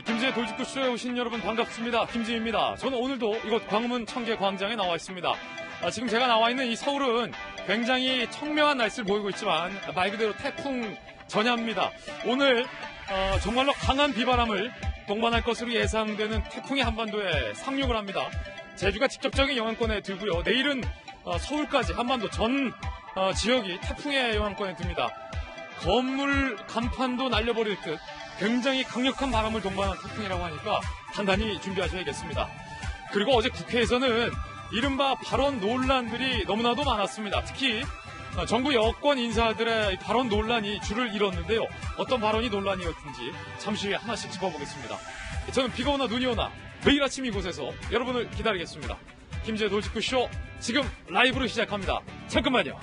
김지의 돌직구쇼에 오신 여러분 반갑습니다. 김지입니다. 저는 오늘도 이곳 광화문 청계광장에 나와 있습니다. 지금 제가 나와 있는 이 서울은 굉장히 청명한 날씨를 보이고 있지만 말 그대로 태풍 전야입니다. 오늘 정말로 강한 비바람을 동반할 것으로 예상되는 태풍이 한반도에 상륙을 합니다. 제주가 직접적인 영향권에 들고요. 내일은 서울까지 한반도 전 지역이 태풍의 영향권에 듭니다. 건물 간판도 날려버릴 듯 굉장히 강력한 바람을 동반한 태풍이라고 하니까 단단히 준비하셔야겠습니다. 그리고 어제 국회에서는 이른바 발언 논란들이 너무나도 많았습니다. 특히 정부 여권 인사들의 발언 논란이 줄을 이뤘는데요. 어떤 발언이 논란이었는지 잠시 후에 하나씩 짚어보겠습니다. 저는 비가 오나 눈이 오나 매일 아침 이곳에서 여러분을 기다리겠습니다. 김지의 돌직구쇼 지금 라이브로 시작합니다. 잠깐만요.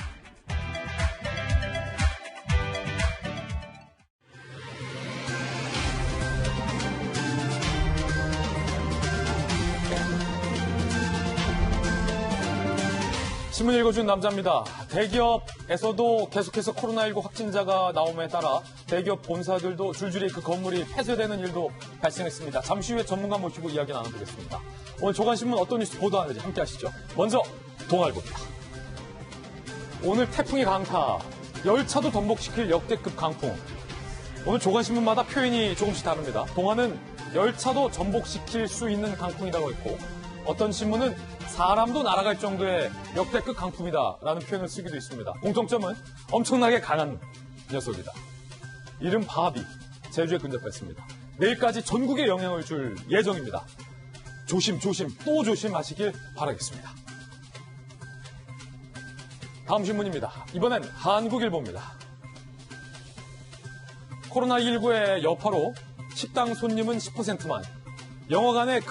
신문 읽어준 남자입니다. 대기업에서도 계속해서 코로나19 확진자가 나옴에 따라 대기업 본사들도 줄줄이 그 건물이 폐쇄되는 일도 발생했습니다. 잠시 후에 전문가 모시고 이야기 나눠보겠습니다. 오늘 조간신문 어떤 뉴스 보도하는지 함께 하시죠. 먼저 동아일보입니다. 오늘 태풍이 강타, 열차도 전복시킬 역대급 강풍. 오늘 조간신문마다 표현이 조금씩 다릅니다. 동아는 열차도 전복시킬 수 있는 강풍이라고 했고, 어떤 신문은 사람도 날아갈 정도의 역대급 강풍이다라는 표현을 쓰기도 있습니다. 공통점은 엄청나게 강한 녀석이다. 이름 바비, 제주에 근접했습니다. 내일까지 전국에 영향을 줄 예정입니다. 조심, 또 조심하시길 바라겠습니다. 다음 신문입니다. 이번엔 한국일보입니다. 코로나19의 여파로 식당 손님은 10%만, 영화관의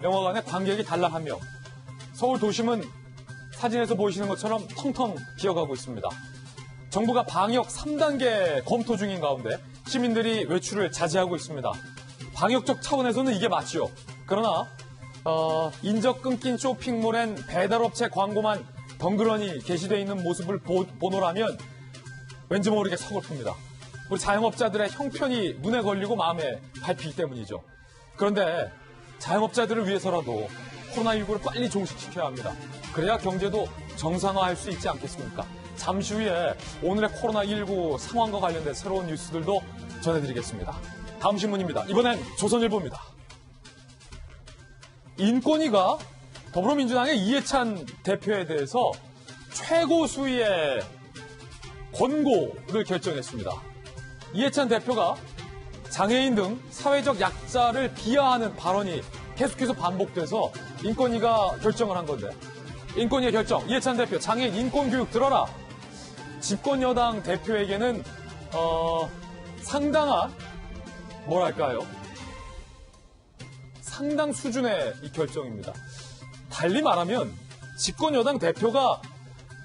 영화관의 관객이 달랑 한 명. 서울 도심은 사진에서 보이시는 것처럼 텅텅 비어가고 있습니다. 정부가 방역 3단계 검토 중인 가운데 시민들이 외출을 자제하고 있습니다. 방역적 차원에서는 이게 맞죠. 그러나 인적 끊긴 쇼핑몰엔 배달업체 광고만 덩그러니 게시되어 있는 모습을 보노라면 왠지 모르게 서글픕니다. 우리 자영업자들의 형편이 눈에 걸리고 마음에 밟히기 때문이죠. 그런데 자영업자들을 위해서라도 코로나19를 빨리 종식시켜야 합니다. 그래야 경제도 정상화할 수 있지 않겠습니까? 잠시 후에 오늘의 코로나19 상황과 관련된 새로운 뉴스들도 전해드리겠습니다. 다음 신문입니다. 이번엔 조선일보입니다. 인권위가 더불어민주당의 이해찬 대표에 대해서 최고 수위의 권고를 결정했습니다. 이해찬 대표가 장애인 등 사회적 약자를 비하하는 발언이 계속해서 반복돼서 인권위가 결정을 한 건데, 인권위의 결정, 이해찬 대표 장애인 인권교육 들어라. 집권여당 대표에게는 상당한 상당 수준의 이 결정입니다. 달리 말하면 집권여당 대표가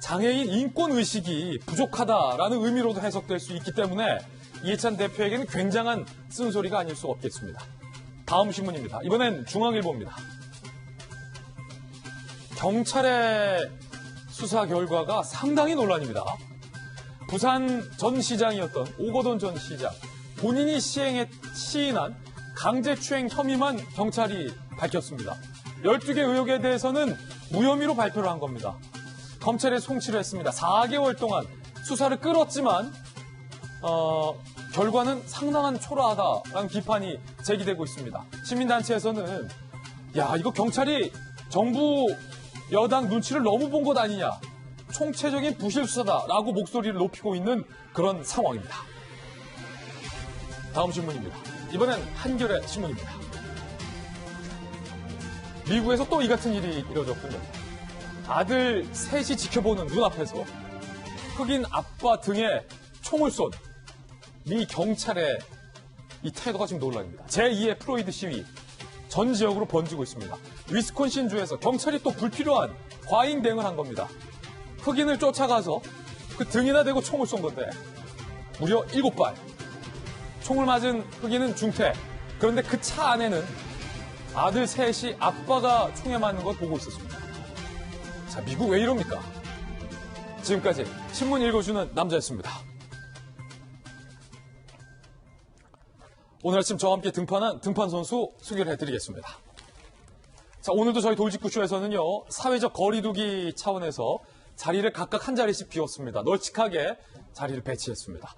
장애인 인권의식이 부족하다라는 의미로도 해석될 수 있기 때문에 이해찬 대표에게는 굉장한 쓴소리가 아닐 수 없겠습니다. 다음 신문입니다. 이번엔 중앙일보입니다. 경찰의 수사 결과가 상당히 논란입니다. 부산 전 시장이었던 오거돈 전 시장, 본인이 시인한 강제추행 혐의만 경찰이 밝혔습니다. 12개 의혹에 대해서는 무혐의로 발표를 한 겁니다. 검찰에 송치를 했습니다. 4개월 동안 수사를 끌었지만 결과는 상당한 초라하다라는 비판이 제기되고 있습니다. 시민단체에서는 이거 경찰이 정부 여당 눈치를 너무 본 것 아니냐, 총체적인 부실 수사다라고 목소리를 높이고 있는 그런 상황입니다. 다음 신문입니다. 이번엔 한겨레 신문입니다. 미국에서 또 이 같은 일이 이뤄졌군요. 아들 셋이 지켜보는 눈앞에서 흑인 아빠 등에 총을 쏜 미 경찰의 이 태도가 지금 논란입니다. 제2의 프로이드 시위 전 지역으로 번지고 있습니다. 위스콘신주에서 경찰이 또 불필요한 과잉 대응을 한 겁니다. 흑인을 쫓아가서 그 등이나 대고 총을 쏜 건데 무려 7발. 총을 맞은 흑인은 중태. 그런데 그 차 안에는 아들 셋이 아빠가 총에 맞는 걸 보고 있었습니다. 자, 미국 왜 이럽니까? 지금까지 신문 읽어주는 남자였습니다. 오늘 아침 저와 함께 등판한 등판 선수 소개를 해드리겠습니다. 자, 오늘도 저희 돌직구쇼에서는요, 사회적 거리두기 차원에서 자리를 각각 한 자리씩 비웠습니다. 널찍하게 자리를 배치했습니다.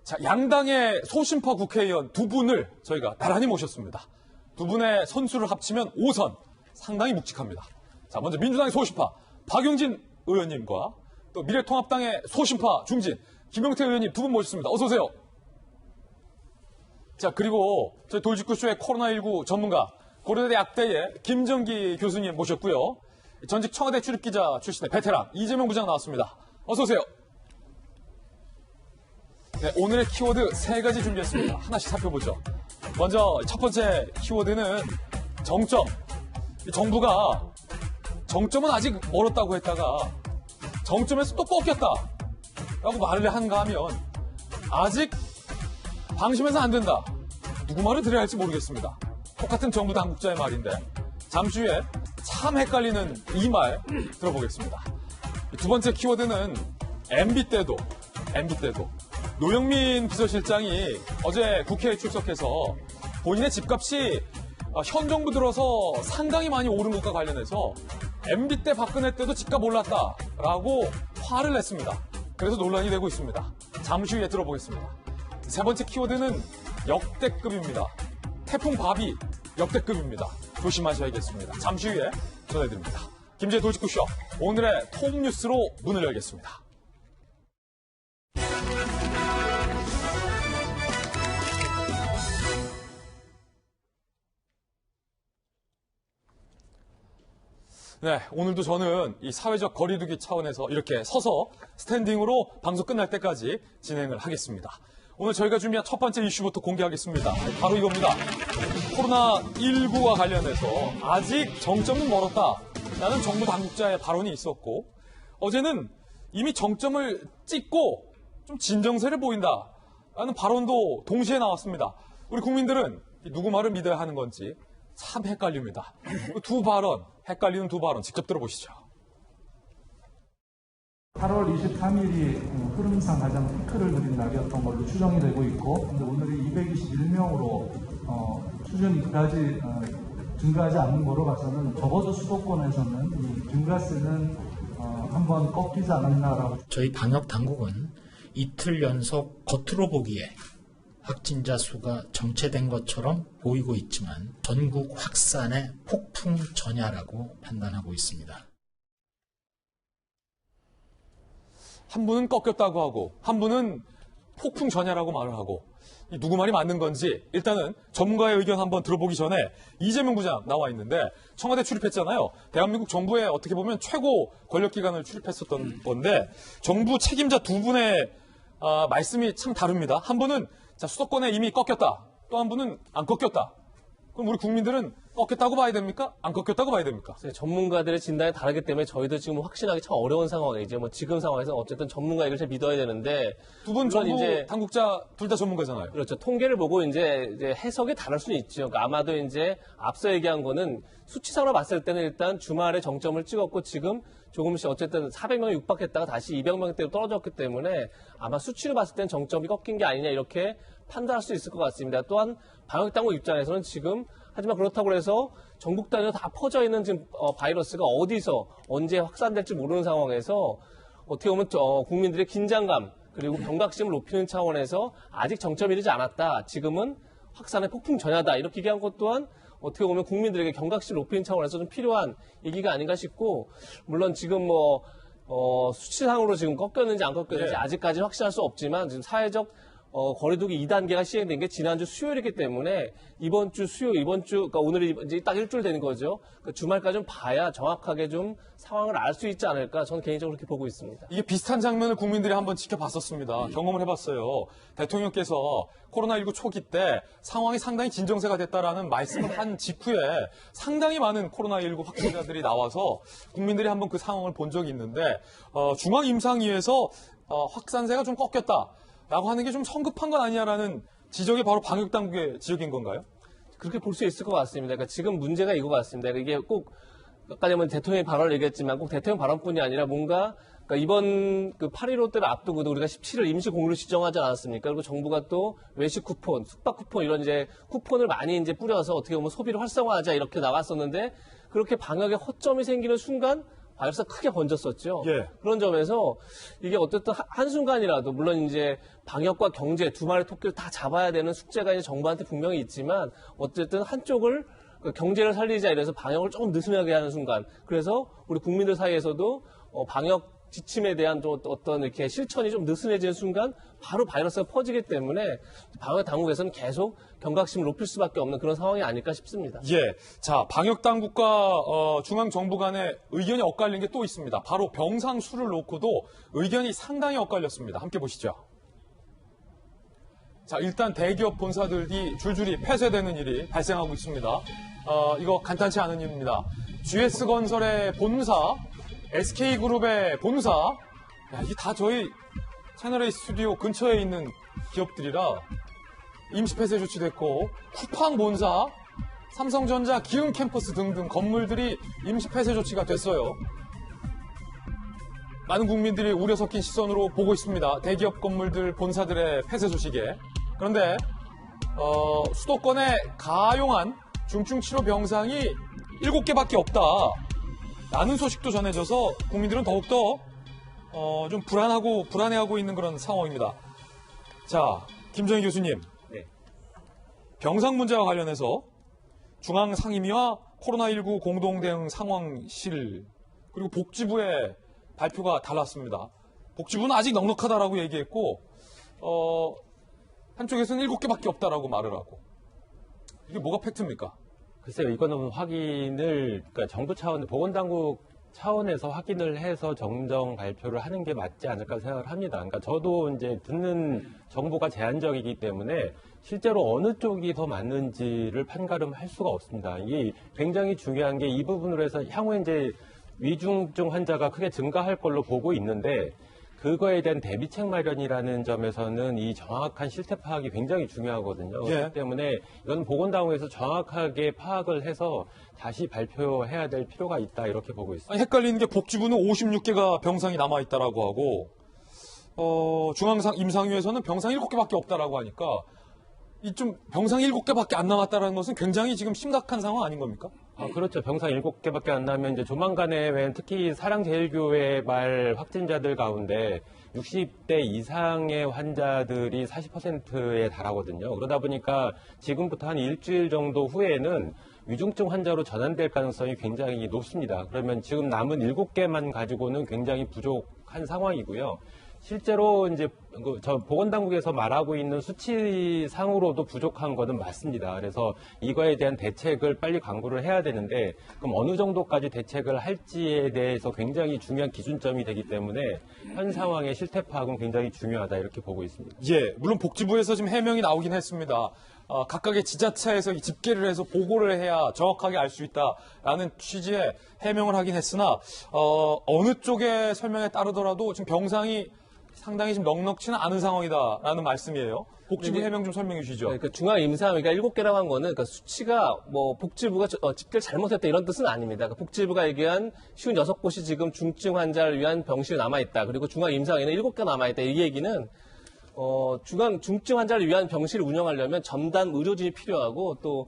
자, 양당의 소심파 국회의원 두 분을 저희가 나란히 모셨습니다. 두 분의 선수를 합치면 5선. 상당히 묵직합니다. 자, 먼저 민주당의 소심파 박용진 의원님과 또 미래통합당의 소심파 중진 김용태 의원님 두 분 모셨습니다. 어서 오세요. 자, 그리고 저희 돌직구쇼의 코로나19 전문가 고려대 약대의 김정기 교수님 모셨고요. 전직 청와대 출입기자 출신의 베테랑 이재명 부장 나왔습니다. 어서 오세요. 네, 오늘의 키워드 3가지 준비했습니다. 하나씩 살펴보죠. 먼저 첫 번째 키워드는 정점. 정부가 정점은 아직 멀었다고 했다가 정점에서 또 꺾였다라고 말을 한가 하면 아직 방심해서 안 된다. 누구 말을 들어야 할지 모르겠습니다. 똑같은 정부 당국자의 말인데 잠시 후에 참 헷갈리는 이 말 들어보겠습니다. 두 번째 키워드는 MB 때도 노영민 비서실장이 어제 국회에 출석해서 본인의 집값이 현 정부 들어서 상당히 많이 오른 것과 관련해서 MB 때 박근혜 때도 집값 올랐다라고 화를 냈습니다. 그래서 논란이 되고 있습니다. 잠시 후에 들어보겠습니다. 세 번째 키워드는 역대급입니다. 태풍 바비 역대급입니다. 조심하셔야겠습니다. 잠시 후에 전해드립니다. 김재의 돌직구쇼 오늘의 톱뉴스로 문을 열겠습니다. 네, 오늘도 저는 이 사회적 거리두기 차원에서 이렇게 서서 스탠딩으로 방송 끝날 때까지 진행을 하겠습니다. 오늘 저희가 준비한 첫 번째 이슈부터 공개하겠습니다. 바로 이겁니다. 코로나19와 관련해서 아직 정점은 멀었다라는 정부 당국자의 발언이 있었고 어제는 이미 정점을 찍고 좀 진정세를 보인다라는 발언도 동시에 나왔습니다. 우리 국민들은 누구 말을 믿어야 하는 건지 참 헷갈립니다. 헷갈리는 두 발언 직접 들어보시죠. 8월 23일이 흐름상 가장 피크를 누린 날이었던 걸로 추정이 되고 있고, 근데 오늘이 221명으로 수준이 그다지 증가하지 않는 거로 봐서는 적어도 수도권에서는 이 증가세는 한번 꺾이지 않았나라고. 저희 방역 당국은 이틀 연속 겉으로 보기에 확진자 수가 정체된 것처럼 보이고 있지만 전국 확산의 폭풍 전야라고 판단하고 있습니다. 한 분은 꺾였다고 하고 한 분은 폭풍 전야라고 말을 하고 누구 말이 맞는 건지 일단은 전문가의 의견 한번 들어보기 전에 이재명 부장 나와 있는데 청와대 출입했잖아요. 대한민국 정부의 어떻게 보면 최고 권력기관을 출입했었던 건데 정부 책임자 두 분의 말씀이 참 다릅니다. 한 분은 자, 수도권에 이미 꺾였다. 또 한 분은 안 꺾였다. 그럼 우리 국민들은 꺾였다고 봐야 됩니까? 안 꺾였다고 봐야 됩니까? 전문가들의 진단이 다르기 때문에 저희도 지금 확신하기 참 어려운 상황이죠. 뭐 지금 상황에서 어쨌든 전문가 얘기를 잘 믿어야 되는데 두 분 정부 이제 당국자 둘 다 전문가잖아요. 그렇죠. 통계를 보고 이제 해석이 다를 수는 있죠. 그러니까 아마도 이제 앞서 얘기한 거는 수치상으로 봤을 때는 일단 주말에 정점을 찍었고 지금 조금씩 어쨌든 400명이 육박했다가 다시 200명대로 떨어졌기 때문에 아마 수치로 봤을 때는 정점이 꺾인 게 아니냐 이렇게 판단할 수 있을 것 같습니다. 또한 방역당국 입장에서는 지금 하지만 그렇다고 해서 전국 단위로 다 퍼져 있는 지금 바이러스가 어디서 언제 확산될지 모르는 상황에서 어떻게 보면 국민들의 긴장감 그리고 경각심을 높이는 차원에서 아직 정점이 이르지 않았다. 지금은 확산의 폭풍 전야다. 이렇게 얘기한 것 또한 어떻게 보면 국민들에게 경각심을 높이는 차원에서 좀 필요한 얘기가 아닌가 싶고 물론 지금 수치상으로 지금 꺾였는지 안 꺾였는지 아직까지 확실할 수 없지만 지금 사회적 거리두기 2단계가 시행된 게 지난주 수요일이기 때문에 이번 주 그러니까 오늘이 이제 딱 일주일 되는 거죠. 그러니까 주말까지 좀 봐야 정확하게 좀 상황을 알 수 있지 않을까 저는 개인적으로 그렇게 보고 있습니다. 이게 비슷한 장면을 국민들이 한번 지켜봤었습니다. 경험을 해봤어요. 대통령께서 코로나19 초기 때 상황이 상당히 진정세가 됐다라는 말씀을 한 직후에 상당히 많은 코로나19 확진자들이 나와서 국민들이 한번 그 상황을 본 적이 있는데 중앙임상위에서 확산세가 좀 꺾였다. 라고 하는 게 좀 성급한 건 아니냐라는 지적이 바로 방역당국의 지적인 건가요? 그렇게 볼 수 있을 것 같습니다. 그러니까 지금 문제가 이거 같습니다. 이게 꼭 아까 전에 대통령의 발언을 얘기했지만 꼭 대통령 발언뿐이 아니라 뭔가 그러니까 이번 그 8.15 때를 앞두고도 우리가 17일 임시 공휴일 지정하지 않았습니까? 그리고 정부가 또 외식 쿠폰, 숙박 쿠폰 이런 이제 쿠폰을 많이 이제 뿌려서 어떻게 보면 소비를 활성화하자 이렇게 나갔었는데 그렇게 방역에 허점이 생기는 순간 바이러스가 크게 번졌었죠. 예. 그런 점에서 이게 어쨌든 한순간이라도 물론 이제 방역과 경제 두 마리 토끼를 다 잡아야 되는 숙제가 이제 정부한테 분명히 있지만 어쨌든 한쪽을 경제를 살리자 이래서 방역을 조금 느슨하게 하는 순간 그래서 우리 국민들 사이에서도 방역 지침에 대한 또 어떤 이렇게 실천이 좀 느슨해지는 순간 바로 바이러스가 퍼지기 때문에 방역 당국에서는 계속 경각심을 높일 수밖에 없는 그런 상황이 아닐까 싶습니다. 예. 자, 방역 당국과 중앙 정부 간에 의견이 엇갈린 게 또 있습니다. 바로 병상 수를 놓고도 의견이 상당히 엇갈렸습니다. 함께 보시죠. 자, 일단 대기업 본사들이 줄줄이 폐쇄되는 일이 발생하고 있습니다. 이거 간단치 않은 일입니다. GS건설의 본사, SK그룹의 본사, 이게 다 저희 채널A 스튜디오 근처에 있는 기업들이라 임시 폐쇄 조치됐고, 쿠팡 본사, 삼성전자, 기흥 캠퍼스 등등 건물들이 임시 폐쇄 조치가 됐어요. 많은 국민들이 우려 섞인 시선으로 보고 있습니다. 대기업 건물들 본사들의 폐쇄 소식에. 그런데 수도권에 가용한 중증치료 병상이 7개밖에 없다. 라는 소식도 전해져서 국민들은 더욱더 좀 불안해하고 있는 그런 상황입니다. 자, 김정희 교수님. 네. 병상 문제와 관련해서 중앙상임위와 코로나19 공동대응 상황실 그리고 복지부의 발표가 달랐습니다. 복지부는 아직 넉넉하다라고 얘기했고 한쪽에서는 7개밖에 없다라고 말을 하고. 이게 뭐가 팩트입니까? 글쎄요, 이거는 그러니까 정부 차원, 보건당국 차원에서 확인을 해서 정정 발표를 하는 게 맞지 않을까 생각을 합니다. 그러니까 저도 이제 듣는 정보가 제한적이기 때문에 실제로 어느 쪽이 더 맞는지를 판가름할 수가 없습니다. 이게 굉장히 중요한 게 이 부분으로 해서 향후에 이제 위중증 환자가 크게 증가할 걸로 보고 있는데 그거에 대한 대비책 마련이라는 점에서는 이 정확한 실태 파악이 굉장히 중요하거든요. 예. 그렇기 때문에 이건 보건당국에서 정확하게 파악을 해서 다시 발표해야 될 필요가 있다 이렇게 보고 있습니다. 아니, 헷갈리는 게 복지부는 56개가 병상이 남아있다라고 하고 중앙임상위에서는 병상 7개밖에 없다라고 하니까 이 좀 병상 7개밖에 안 남았다는 것은 굉장히 지금 심각한 상황 아닌 겁니까? 그렇죠. 병상 7개밖에 안 나면 이제 조만간에 특히 사랑제일교회 말 확진자들 가운데 60대 이상의 환자들이 40%에 달하거든요. 그러다 보니까 지금부터 한 일주일 정도 후에는 위중증 환자로 전환될 가능성이 굉장히 높습니다. 그러면 지금 남은 7개만 가지고는 굉장히 부족한 상황이고요. 실제로 이제 저 보건당국에서 말하고 있는 수치상으로도 부족한 것은 맞습니다. 그래서 이거에 대한 대책을 빨리 강구를 해야 되는데 그럼 어느 정도까지 대책을 할지에 대해서 굉장히 중요한 기준점이 되기 때문에 현 상황의 실태 파악은 굉장히 중요하다 이렇게 보고 있습니다. 예, 물론 복지부에서 지금 해명이 나오긴 했습니다. 각각의 지자체에서 집계를 해서 보고를 해야 정확하게 알 수 있다라는 취지의 해명을 하긴 했으나 어느 쪽의 설명에 따르더라도 지금 병상이 상당히 지금 넉넉치는 않은 상황이다라는 말씀이에요. 복지부 해명 좀 설명해 주시죠. 그러니까 중앙임상위가 7개라고 한 거는 그러니까 수치가 뭐 복지부가 집계를 잘못했다 이런 뜻은 아닙니다. 그러니까 복지부가 얘기한 56곳이 지금 중증 환자를 위한 병실이 남아있다. 그리고 중앙임상위는 7개 남아있다. 이 얘기는 중증 환자를 위한 병실을 운영하려면 전담 의료진이 필요하고 또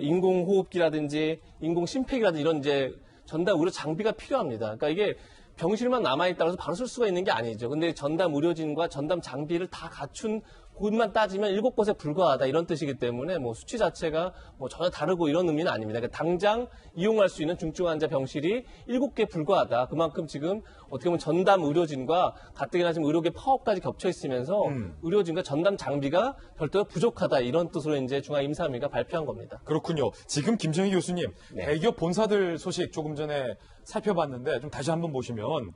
인공호흡기라든지 인공심폐기라든지 이런 이제 전담 의료 장비가 필요합니다. 그러니까 이게 병실만 남아있다고 해서 바로 쓸 수가 있는 게 아니죠. 근데 전담 의료진과 전담 장비를 다 갖춘 곳만 따지면 7곳에 불과하다 이런 뜻이기 때문에 뭐 수치 자체가 뭐 전혀 다르고 이런 의미는 아닙니다. 그러니까 당장 이용할 수 있는 중증 환자 병실이 7개에 불과하다. 그만큼 지금 어떻게 보면 전담 의료진과 가뜩이나 지금 의료계 파업까지 겹쳐 있으면서 의료진과 전담 장비가 별도로 부족하다 이런 뜻으로 이제 중앙임상위가 발표한 겁니다. 그렇군요. 지금 김정희 교수님, 네. 대기업 본사들 소식 조금 전에 살펴봤는데 좀 다시 한번 보시면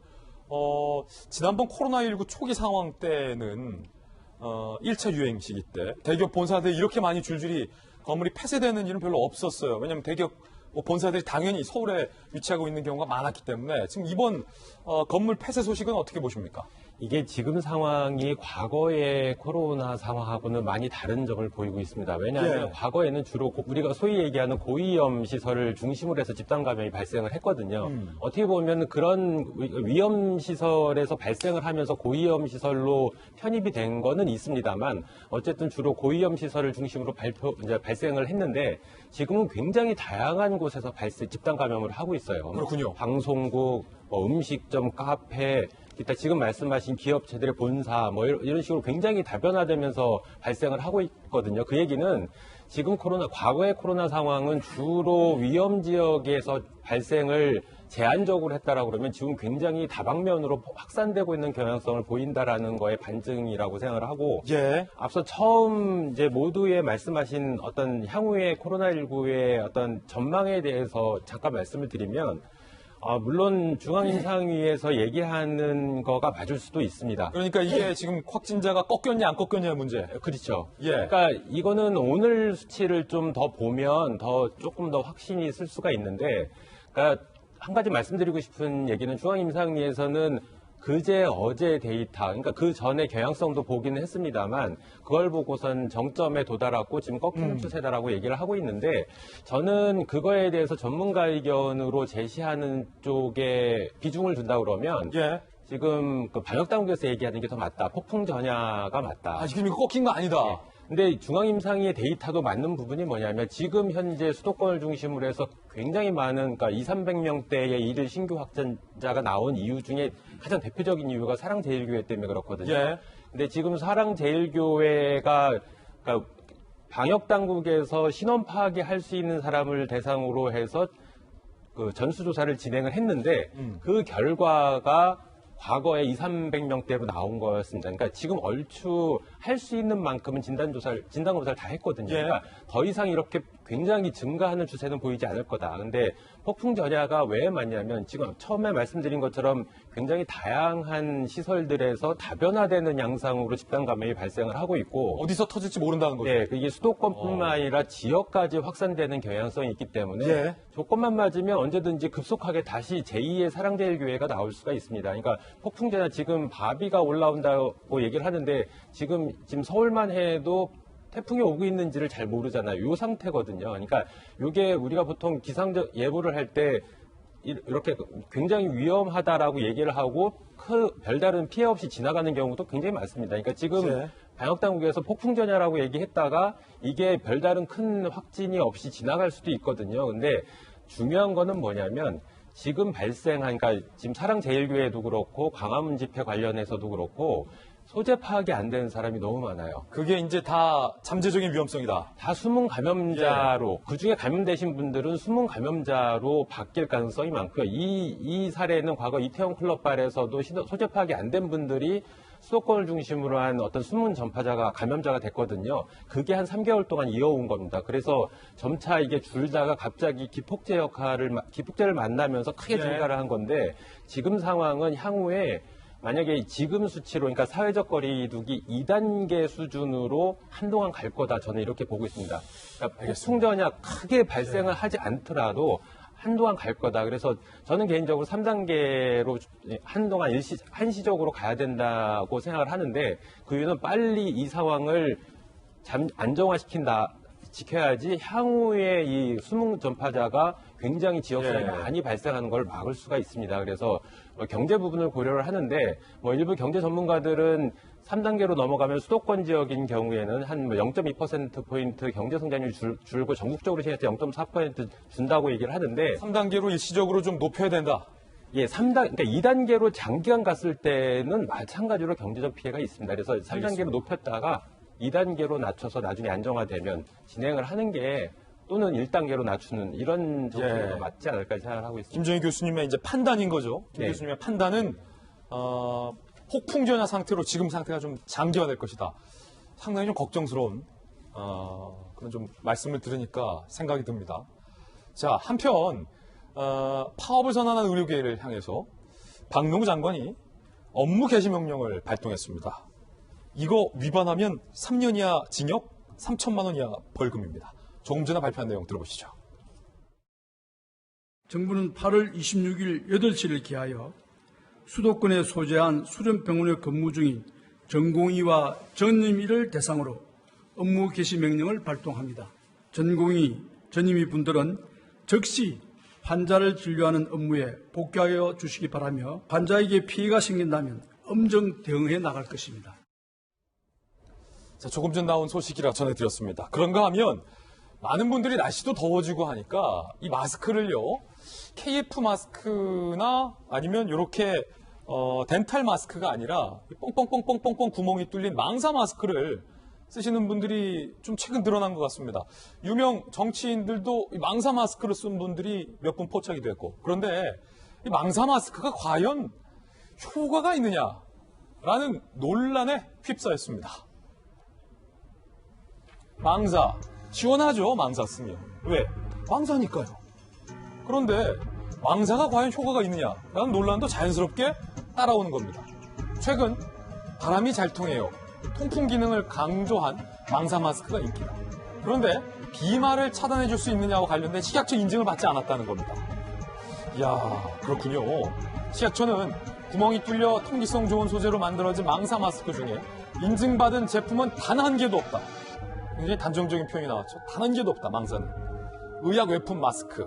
지난번 코로나19 초기 상황 때는 1차 유행 시기 때 대기업 본사들이 이렇게 많이 줄줄이 건물이 폐쇄되는 일은 별로 없었어요. 왜냐하면 대기업 본사들이 당연히 서울에 위치하고 있는 경우가 많았기 때문에 지금 이번 건물 폐쇄 소식은 어떻게 보십니까? 이게 지금 상황이 과거의 코로나 상황하고는 많이 다른 점을 보이고 있습니다. 왜냐하면 예. 과거에는 주로 우리가 소위 얘기하는 고위험 시설을 중심으로 해서 집단 감염이 발생을 했거든요. 어떻게 보면 그런 위험 시설에서 발생을 하면서 고위험 시설로 편입이 된 거는 있습니다만 어쨌든 주로 고위험 시설을 중심으로 이제 발생을 했는데 지금은 굉장히 다양한 곳에서 집단 감염을 하고 있어요. 그렇군요. 방송국, 음식점, 카페, 기타 지금 말씀하신 기업체들의 본사 이런 식으로 굉장히 다변화되면서 발생을 하고 있거든요. 그 얘기는 지금 과거의 코로나 상황은 주로 위험 지역에서 발생을 제한적으로 했다라고 그러면 지금 굉장히 다방면으로 확산되고 있는 경향성을 보인다라는 거의 반증이라고 생각을 하고 예. 앞서 처음 이제 모두의 말씀하신 어떤 향후의 코로나19의 어떤 전망에 대해서 잠깐 말씀을 드리면 물론 중앙임상위에서 얘기하는 거가 맞을 수도 있습니다. 그러니까 이게 지금 확진자가 꺾였냐 안 꺾였냐의 문제. 그렇죠. 예. 그러니까 이거는 오늘 수치를 좀 더 보면 조금 더 확신이 있을 수가 있는데, 그러니까 한 가지 말씀드리고 싶은 얘기는 중앙임상위에서는 그제 어제 데이터, 그러니까 그 전에 경향성도 보기는 했습니다만 그걸 보고선 정점에 도달하고 지금 꺾이는 추세다라고 얘기를 하고 있는데 저는 그거에 대해서 전문가 의견으로 제시하는 쪽에 비중을 둔다 그러면 예. 지금 그 방역당국에서 얘기하는 게 더 맞다. 폭풍 전야가 맞다. 지금 이거 꺾인 거 아니다. 근데 중앙임상위의 데이터도 맞는 부분이 뭐냐면 지금 현재 수도권을 중심으로 해서 굉장히 많은 그러니까 200~300명대의 일일 신규 확진자가 나온 이유 중에 가장 대표적인 이유가 사랑제일교회 때문에 그렇거든요. 예. 근데 지금 사랑제일교회가 그러니까 방역당국에서 신원 파악이 할 수 있는 사람을 대상으로 해서 그 전수조사를 진행을 했는데 그 결과가 과거에 200~300명대로 나온 거였습니다. 그러니까 지금 얼추 할 수 있는 만큼은 진단검사를 다 했거든요. 예. 그러니까 더 이상 이렇게 굉장히 증가하는 추세는 보이지 않을 거다. 근데 폭풍 전야가 왜 맞냐면 지금 처음에 말씀드린 것처럼 굉장히 다양한 시설들에서 다변화되는 양상으로 집단 감염이 발생을 하고 있고 어디서 터질지 모른다는 거죠. 예, 이게 수도권뿐만 아니라 지역까지 확산되는 경향성이 있기 때문에 예. 조건만 맞으면 언제든지 급속하게 다시 제2의 사랑제일교회가 나올 수가 있습니다. 그러니까 폭풍전야 지금 바비가 올라온다고 얘기를 하는데 지금 서울만 해도 태풍이 오고 있는지를 잘 모르잖아요. 이 상태거든요. 그러니까 이게 우리가 보통 기상적 예보를 할 때 이렇게 굉장히 위험하다라고 얘기를 하고 별다른 피해 없이 지나가는 경우도 굉장히 많습니다. 그러니까 지금 네. 방역당국에서 폭풍전야라고 얘기했다가 이게 별다른 큰 확진이 없이 지나갈 수도 있거든요. 근데 중요한 거는 뭐냐면 지금 발생한, 그러니까 지금 사랑제일교회도 그렇고 광화문 집회 관련해서도 그렇고 소재 파악이 안 되는 사람이 너무 많아요. 그게 이제 다 잠재적인 위험성이다. 다 숨은 감염자로, 그중에 감염되신 분들은 숨은 감염자로 바뀔 가능성이 많고요. 이 사례는 과거 이태원 클럽발에서도 소재 파악이 안 된 분들이 수도권을 중심으로 한 어떤 숨은 전파자가 감염자가 됐거든요. 그게 한 3개월 동안 이어온 겁니다. 그래서 점차 이게 줄다가 갑자기 기폭제를 만나면서 크게 증가를 한 건데 지금 상황은 향후에 만약에 지금 수치로, 그러니까 사회적 거리두기 2단계 수준으로 한동안 갈 거다. 저는 이렇게 보고 있습니다. 그러니까 폭풍전야 크게 발생을 하지 않더라도 한동안 갈 거다. 그래서 저는 개인적으로 3단계로 한동안 한시적으로 가야 된다고 생각을 하는데 그 이유는 빨리 이 상황을 지켜야지 향후에 이 숨은 전파자가 굉장히 지역사회에 많이 발생하는 걸 막을 수가 있습니다. 그래서 경제 부분을 고려를 하는데 일부 경제 전문가들은 3단계로 넘어가면 수도권 지역인 경우에는 한 0.2%포인트 경제 성장률이 줄고 전국적으로 생각할 때 0.4% 준다고 얘기를 하는데 3단계로 일시적으로 좀 높여야 된다. 예, 그러니까 2단계로 장기간 갔을 때는 마찬가지로 경제적 피해가 있습니다. 그래서 3단계로 높였다가 2단계로 낮춰서 나중에 안정화되면 진행을 하는 게 또는 1단계로 낮추는 이런 정책이 맞지 않을까 생각하고 있습니다. 김정희 교수님의 이제 판단인 거죠. 김 네. 교수님의 판단은 폭풍전야 상태로 지금 상태가 좀 장기화될 것이다. 상당히 좀 걱정스러운 그런 좀 말씀을 들으니까 생각이 듭니다. 자, 한편 파업을 선언한 의료계를 향해서 박명우 장관이 업무 개시 명령을 발동했습니다. 이거 위반하면 3년 이하 징역, 3천만 원 이하 벌금입니다. 조금 전에 발표한 내용 들어보시죠. 정부는 8월 26일 8시를 기하여 수도권에 소재한 수련병원에 근무 중인 전공의와 전임의를 대상으로 업무 개시 명령을 발동합니다. 전공의, 전임의 분들은 즉시 환자를 진료하는 업무에 복귀하여 주시기 바라며 환자에게 피해가 생긴다면 엄정 대응해 나갈 것입니다. 자, 조금 전 나온 소식이라 전해드렸습니다. 그런가 하면 많은 분들이 날씨도 더워지고 하니까 이 마스크를요, KF 마스크나 아니면 이렇게 덴탈 마스크가 아니라 뻥뻥뻥뻥뻥뻥 구멍이 뚫린 망사 마스크를 쓰시는 분들이 좀 최근 늘어난 것 같습니다. 유명 정치인들도 이 망사 마스크를 쓴 분들이 몇 분 포착이 됐고, 그런데 이 망사 마스크가 과연 효과가 있느냐라는 논란에 휩싸였습니다. 망사, 시원하죠, 망사 쓰면. 왜? 망사니까요. 그런데 망사가 과연 효과가 있느냐라는 논란도 자연스럽게 따라오는 겁니다. 최근 바람이 잘 통해요, 통풍 기능을 강조한 망사 마스크가 인기다. 그런데 비말을 차단해 줄 수 있느냐와 관련된 식약처 인증을 받지 않았다는 겁니다. 이야, 그렇군요. 식약처는 구멍이 뚫려 통기성 좋은 소재로 만들어진 망사 마스크 중에 인증받은 제품은 단 한 개도 없다. 굉장히 단정적인 표현이 나왔죠. 단 한 개도 없다, 망사는. 의약 외품 마스크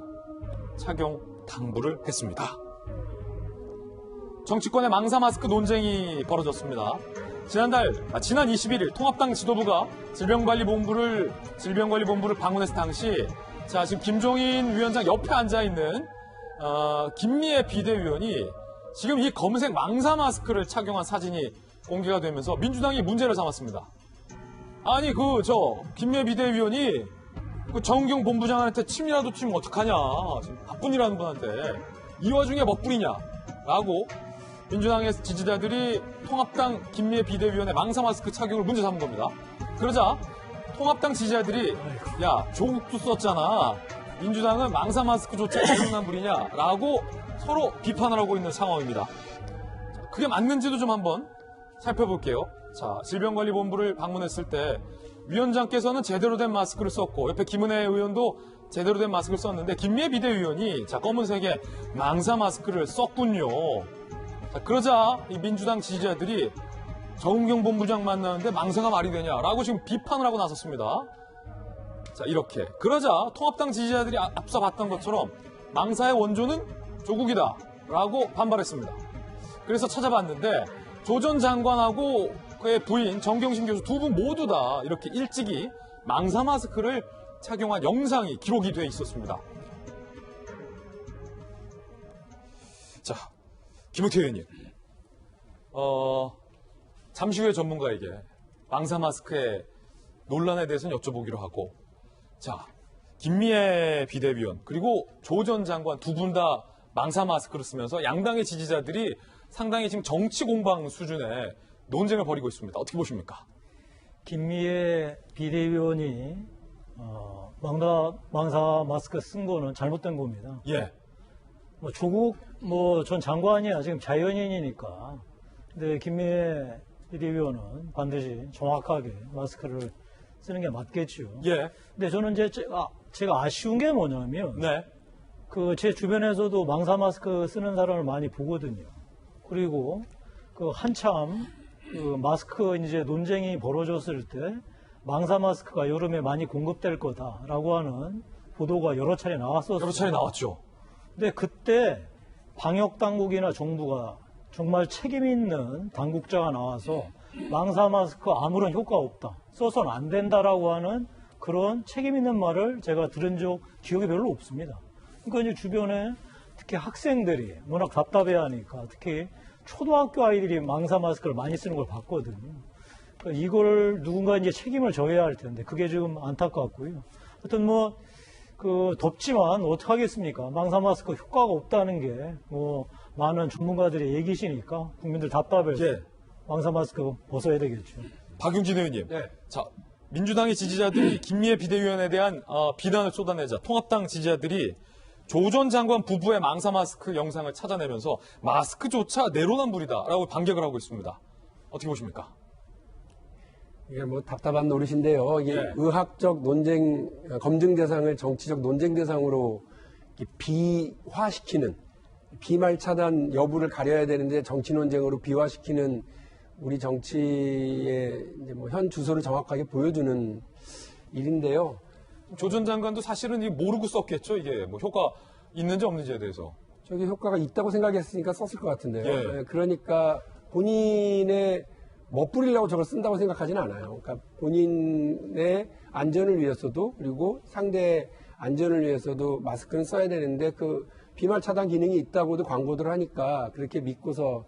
착용 당부를 했습니다. 정치권의 망사 마스크 논쟁이 벌어졌습니다. 지난 21일 통합당 지도부가 질병관리본부를 방문했을 당시, 자, 지금 김종인 위원장 옆에 앉아있는 김미애 비대위원이 지금 이 검은색 망사 마스크를 착용한 사진이 공개가 되면서 민주당이 문제를 삼았습니다. 아니, 김미애 비대위원이 정은경 본부장한테 침이라도 치면 어떡하냐. 지금 바쁜 일하는 분한테. 이 와중에 멋부리냐. 라고 민주당의 지지자들이 통합당 김미애 비대위원의 망사 마스크 착용을 문제 삼은 겁니다. 그러자 통합당 지지자들이, 야, 조국도 썼잖아. 민주당은 망사 마스크조차 장난감 부리냐. 라고 서로 비판을 하고 있는 상황입니다. 그게 맞는지도 좀 한번 살펴볼게요. 자, 질병관리본부를 방문했을 때 위원장께서는 제대로 된 마스크를 썼고, 옆에 김은혜 의원도 제대로 된 마스크를 썼는데, 김미애 비대위원이 자, 검은색의 망사 마스크를 썼군요. 자, 그러자 이 민주당 지지자들이 정은경 본부장 만나는데 망사가 말이 되냐라고 지금 비판을 하고 나섰습니다. 자, 이렇게. 그러자 통합당 지지자들이 앞서 봤던 것처럼 망사의 원조는 조국이다 라고 반발했습니다. 그래서 찾아봤는데 조 전 장관하고 그의 부인 정경심 교수 두 분 모두 다 이렇게 일찍이 망사 마스크를 착용한 영상이 기록이 돼 있었습니다. 자, 김우태 의원님, 잠시 후에 전문가에게 망사 마스크의 논란에 대해서는 여쭤보기로 하고, 자, 김미애 비대위원 그리고 조 전 장관 두 분 다 망사 마스크를 쓰면서 양당의 지지자들이 상당히 지금 정치 공방 수준의 논쟁을 벌이고 있습니다. 어떻게 보십니까? 김미애 비대위원이 망사 마스크 쓴 거는 잘못된 겁니다. 예. 조국 전 장관이야 지금 자연인이니까. 근데 김미애 비대위원은 반드시 정확하게 마스크를 쓰는 게 맞겠죠. 예. 근데 저는 이제 제가 아쉬운 게 뭐냐면, 네. 제 주변에서도 망사 마스크 쓰는 사람을 많이 보거든요. 그리고 한참 마스크 이제 논쟁이 벌어졌을 때 망사 마스크가 여름에 많이 공급될 거다라고 하는 보도가 여러 차례 나왔었어요. 여러 차례 나왔죠. 근데 그때 방역 당국이나 정부가 정말 책임 있는 당국자가 나와서 망사 마스크 아무런 효과 없다, 써서는 안 된다라고 하는 그런 책임 있는 말을 제가 들은 적 기억이 별로 없습니다. 그러니까 이제 주변에 특히 학생들이 워낙 답답해하니까 특히 초등학교 아이들이 망사 마스크를 많이 쓰는 걸 봤거든요. 그러니까 이걸 누군가 이제 책임을 져야 할 텐데 그게 지금 안타깝고요. 하여튼 덥지만 어떡하겠습니까? 망사 마스크 효과가 없다는 게 많은 전문가들의 얘기시니까 국민들 답답해서 예. 망사 마스크 벗어야 되겠죠. 박용진 의원님. 네. 자, 민주당의 지지자들이 김미애 비대위원에 대한 비난을 쏟아내자 통합당 지지자들이 조 전 장관 부부의 망사 마스크 영상을 찾아내면서 마스크조차 내로남불이다라고 반격을 하고 있습니다. 어떻게 보십니까? 이게 답답한 노릇인데요. 이게 의학적 검증 대상을 정치적 논쟁 대상으로 비화시키는 비말 차단 여부를 가려야 되는데 정치 논쟁으로 비화시키는 우리 정치의 이제 뭐 현 주소를 정확하게 보여주는 일인데요. 조 전 장관도 사실은 이게 모르고 썼겠죠. 이게 뭐 효과 있는지 없는지에 대해서. 저기 효과가 있다고 생각했으니까 썼을 것 같은데요. 예. 그러니까 본인의 멋부리려고 저걸 쓴다고 생각하지는 않아요. 그러니까 본인의 안전을 위해서도 그리고 상대 안전을 위해서도 마스크는 써야 되는데 그 비말 차단 기능이 있다고도 광고들 하니까 그렇게 믿고서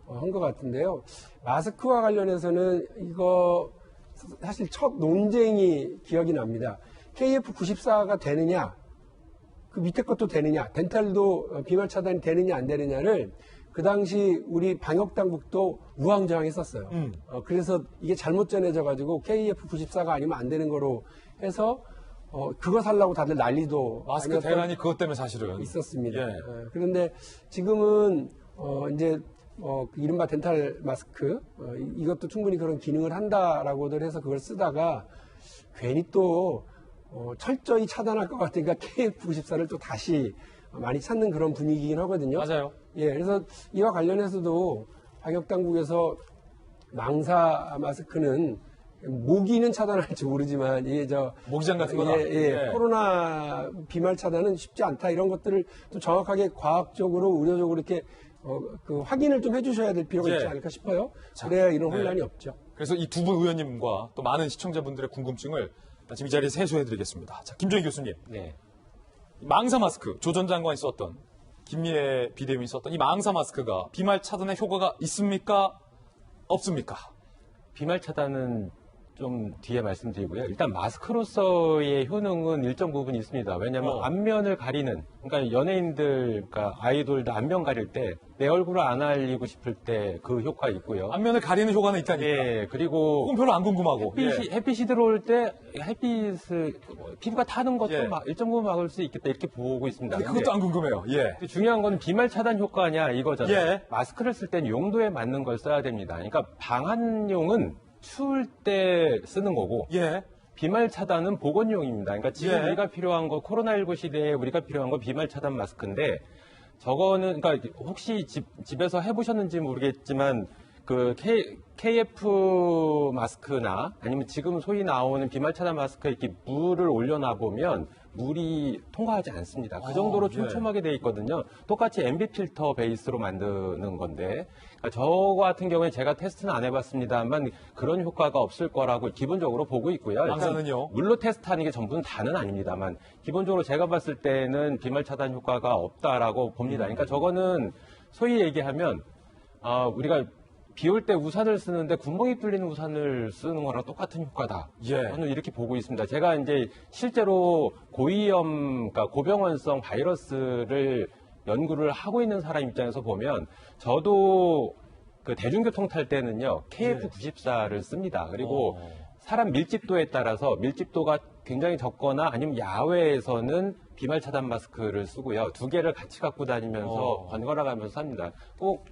한 것 같은데요. 마스크와 관련해서는 이거 사실 첫 논쟁이 기억이 납니다. KF94가 되느냐, 그 밑에 것도 되느냐, 덴탈도 비말 차단이 되느냐 안 되느냐를 그 당시 우리 방역당국도 우왕좌왕했었어요. 그래서 이게 잘못 전해져가지고 KF94가 아니면 안 되는 거로 해서 그거 살라고 다들 난리도 마스크 아니었던 대란이 그것 때문에 사실은 있었습니다. 예. 그런데 지금은 이제 그 이른바 덴탈 마스크 이것도 충분히 그런 기능을 한다라고들 해서 그걸 쓰다가 괜히 또 철저히 차단할 것 같으니까 KF94를 또 다시 많이 찾는 그런 분위기긴 하거든요. 맞아요. 예, 그래서 이와 관련해서도 방역당국에서 망사 마스크는 모기는 차단할지 모르지만 모기장 같은 거다. 예. 코로나 비말 차단은 쉽지 않다 이런 것들을 또 정확하게 과학적으로 의료적으로 이렇게 그 확인을 좀 해주셔야 될 필요가 예. 있지 않을까 싶어요. 그래야 이런 네. 혼란이 없죠. 그래서 이 두 분 의원님과 또 많은 시청자분들의 궁금증을 지금 이 자리에서 해소해드리겠습니다. 자, 김정희 교수님. 네. 망사 마스크, 조 전 장관이 썼던, 김미애 비대위원이 썼던 이 망사 마스크가 비말 차단에 효과가 있습니까? 없습니까? 비말 차단은 좀 뒤에 말씀드리고요. 일단 마스크로서의 효능은 일정 부분 있습니다. 왜냐하면 안면을 가리는, 그러니까 연예인들, 그러니까 아이돌들 안면 가릴 때 내 얼굴을 안 알리고 싶을 때 그 효과 있고요. 안면을 가리는 효과는 있다니까. 예, 그리고 그건 별로 안 궁금하고. 햇빛이 들어올 때 햇빛을 피부가 타는 것도 예. 일정 부분 막을 수 있겠다 이렇게 보고 있습니다. 근데 그것도 안 궁금해요. 예. 근데 중요한 건 비말 차단 효과냐 이거잖아요. 예. 마스크를 쓸 땐 용도에 맞는 걸 써야 됩니다. 그러니까 방한용은 추울 때 쓰는 거고 예. 비말 차단은 보건용입니다. 그러니까 지금 예. 우리가 필요한 거 코로나19 시대에 우리가 필요한 건 비말 차단 마스크인데 저거는 그러니까 혹시 집에서 해보셨는지 모르겠지만 그 KF 마스크나 아니면 지금 소위 나오는 비말 차단 마스크에 이렇게 물을 올려놔 보면 물이 통과하지 않습니다. 그 정도로 촘촘하게 돼 있거든요. 똑같이 MB 필터 베이스로 만드는 건데 그러니까 저 같은 경우에 제가 테스트는 안 해봤습니다만 그런 효과가 없을 거라고 기본적으로 보고 있고요. 일단 망사는요? 물로 테스트하는 게 전부는 다는 아닙니다만 기본적으로 제가 봤을 때는 비말 차단 효과가 없다라고 봅니다. 그러니까 저거는 소위 얘기하면 우리가 비 올 때 우산을 쓰는데 구멍이 뚫리는 우산을 쓰는 거랑 똑같은 효과다. 예. 저는 이렇게 보고 있습니다. 제가 이제 실제로 고위험, 그러니까 고병원성 바이러스를 연구를 하고 있는 사람 입장에서 보면 저도 그 대중교통 탈 때는요 KF94를 씁니다. 그리고 사람 밀집도에 따라서 밀집도가 굉장히 적거나 아니면 야외에서는 비말 차단 마스크를 쓰고요. 두 개를 같이 갖고 다니면서 번갈아 가면서 삽니다. 꼭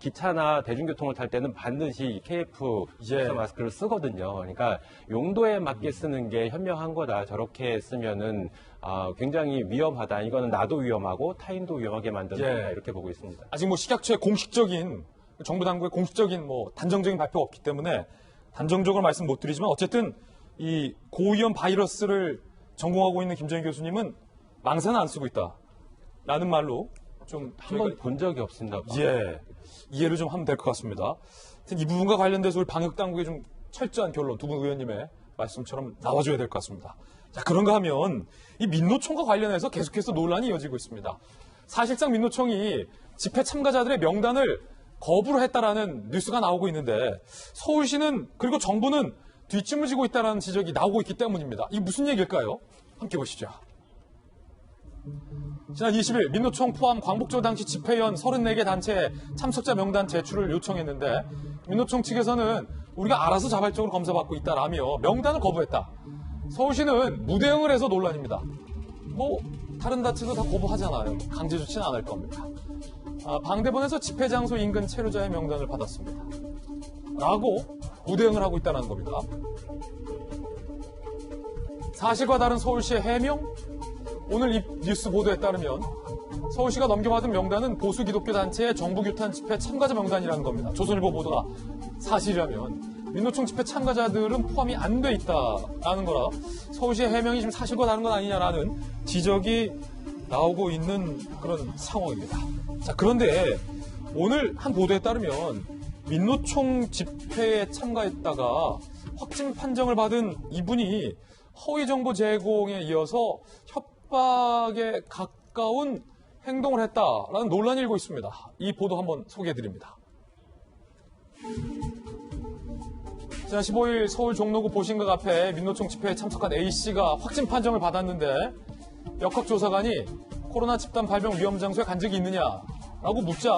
기차나 대중교통을 탈 때는 반드시 KF94 마스크를 쓰거든요. 그러니까 용도에 맞게 쓰는 게 현명한 거다. 저렇게 쓰면은 굉장히 위험하다. 이거는 나도 위험하고 타인도 위험하게 만든다. 이렇게 보고 있습니다. 아직 뭐 식약처의 공식적인 정부 당국의 공식적인 뭐 단정적인 발표가 없기 때문에 단정적으로 말씀 못 드리지만 어쨌든 이 고위험 바이러스를 전공하고 있는 김정희 교수님은 망사는 안 쓰고 있다라는 말로 좀 한번 본 적이 없습니다. 예, 이해를 좀 하면 될 것 같습니다. 하여튼 이 부분과 관련돼서 우리 방역당국의 좀 철저한 결론, 두 분 의원님의 말씀처럼 나와줘야 될 것 같습니다. 자, 그런가 하면 이 민노총과 관련해서 계속해서 논란이 이어지고 있습니다. 사실상 민노총이 집회 참가자들의 명단을 거부를 했다라는 뉴스가 나오고 있는데 서울시는 그리고 정부는 뒷짐을 지고 있다는 지적이 나오고 있기 때문입니다. 이게 무슨 얘기일까요? 함께 보시죠. 지난 20일 민노총 포함 광복절 당시 집회연 34개 단체 참석자 명단 제출을 요청했는데 민노총 측에서는 우리가 알아서 자발적으로 검사받고 있다라며 명단을 거부했다. 서울시는 무대응을 해서 논란입니다. 뭐 다른 단체도 다 거부하잖아요. 강제 조치는 안 할 겁니다. 방대본에서 집회 장소 인근 체류자의 명단을 받았습니다. 라고 무대응을 하고 있다는 겁니다. 사실과 다른 서울시의 해명? 오늘 이 뉴스 보도에 따르면 서울시가 넘겨받은 명단은 보수 기독교 단체의 정부 규탄 집회 참가자 명단이라는 겁니다. 조선일보 보도가 사실이라면 민노총 집회 참가자들은 포함이 안 돼 있다라는 거라 서울시의 해명이 지금 사실과 다른 건 아니냐라는 지적이 나오고 있는 그런 상황입니다. 자, 그런데 오늘 한 보도에 따르면 민노총 집회에 참가했다가 확진 판정을 받은 이분이 허위 정보 제공에 이어서 협박에 가까운 행동을 했다라는 논란이 일고 있습니다. 이 보도 한번 소개해드립니다. 지난 15일 서울 종로구 보신각 앞에 민노총 집회에 참석한 A씨가 확진 판정을 받았는데 역학조사관이 코로나 집단 발병 위험 장소에 간 적이 있느냐라고 묻자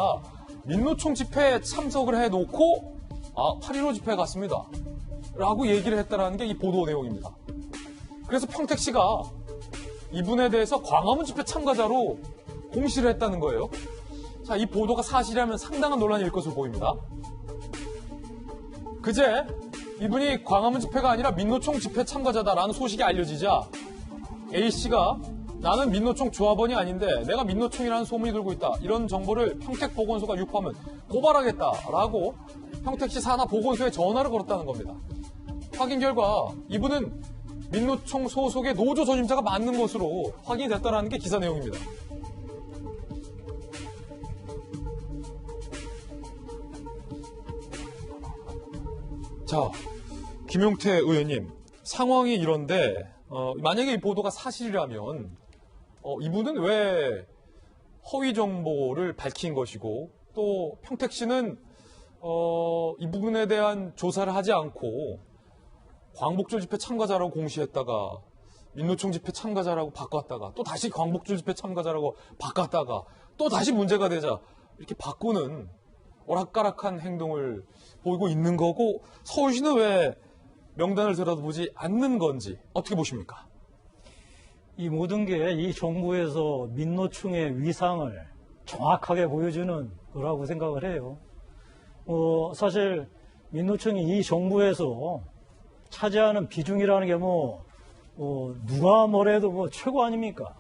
민노총 집회에 참석을 해놓고 8.15 집회에 갔습니다 라고 얘기를 했다는 게 이 보도 내용입니다. 그래서 평택시가 이분에 대해서 광화문 집회 참가자로 공시를 했다는 거예요. 자, 이 보도가 사실이라면 상당한 논란이 일 것으로 보입니다. 그제 이분이 광화문 집회가 아니라 민노총 집회 참가자다라는 소식이 알려지자 A씨가 나는 민노총 조합원이 아닌데 내가 민노총이라는 소문이 돌고 있다. 이런 정보를 평택보건소가 유포하면 고발하겠다라고 평택시 산하보건소에 전화를 걸었다는 겁니다. 확인 결과 이분은 민노총 소속의 노조 전임자가 맞는 것으로 확인이 됐다는 게 기사 내용입니다. 자, 김용태 의원님, 상황이 이런데 만약에 이 보도가 사실이라면 이분은 왜 허위 정보를 밝힌 것이고 또 평택시는 이 부분에 대한 조사를 하지 않고 광복절 집회 참가자라고 공시했다가 민노총 집회 참가자라고 바꿨다가 또 다시 광복절 집회 참가자라고 바꿨다가 또 다시 문제가 되자 이렇게 바꾸는 오락가락한 행동을 보이고 있는 거고 서울시는 왜 명단을 들여다보지 않는 건지 어떻게 보십니까? 이 모든 게 이 정부에서 민노총의 위상을 정확하게 보여주는 거라고 생각을 해요. 사실 민노총이 이 정부에서 차지하는 비중이라는 게 누가 뭐래도 최고 아닙니까?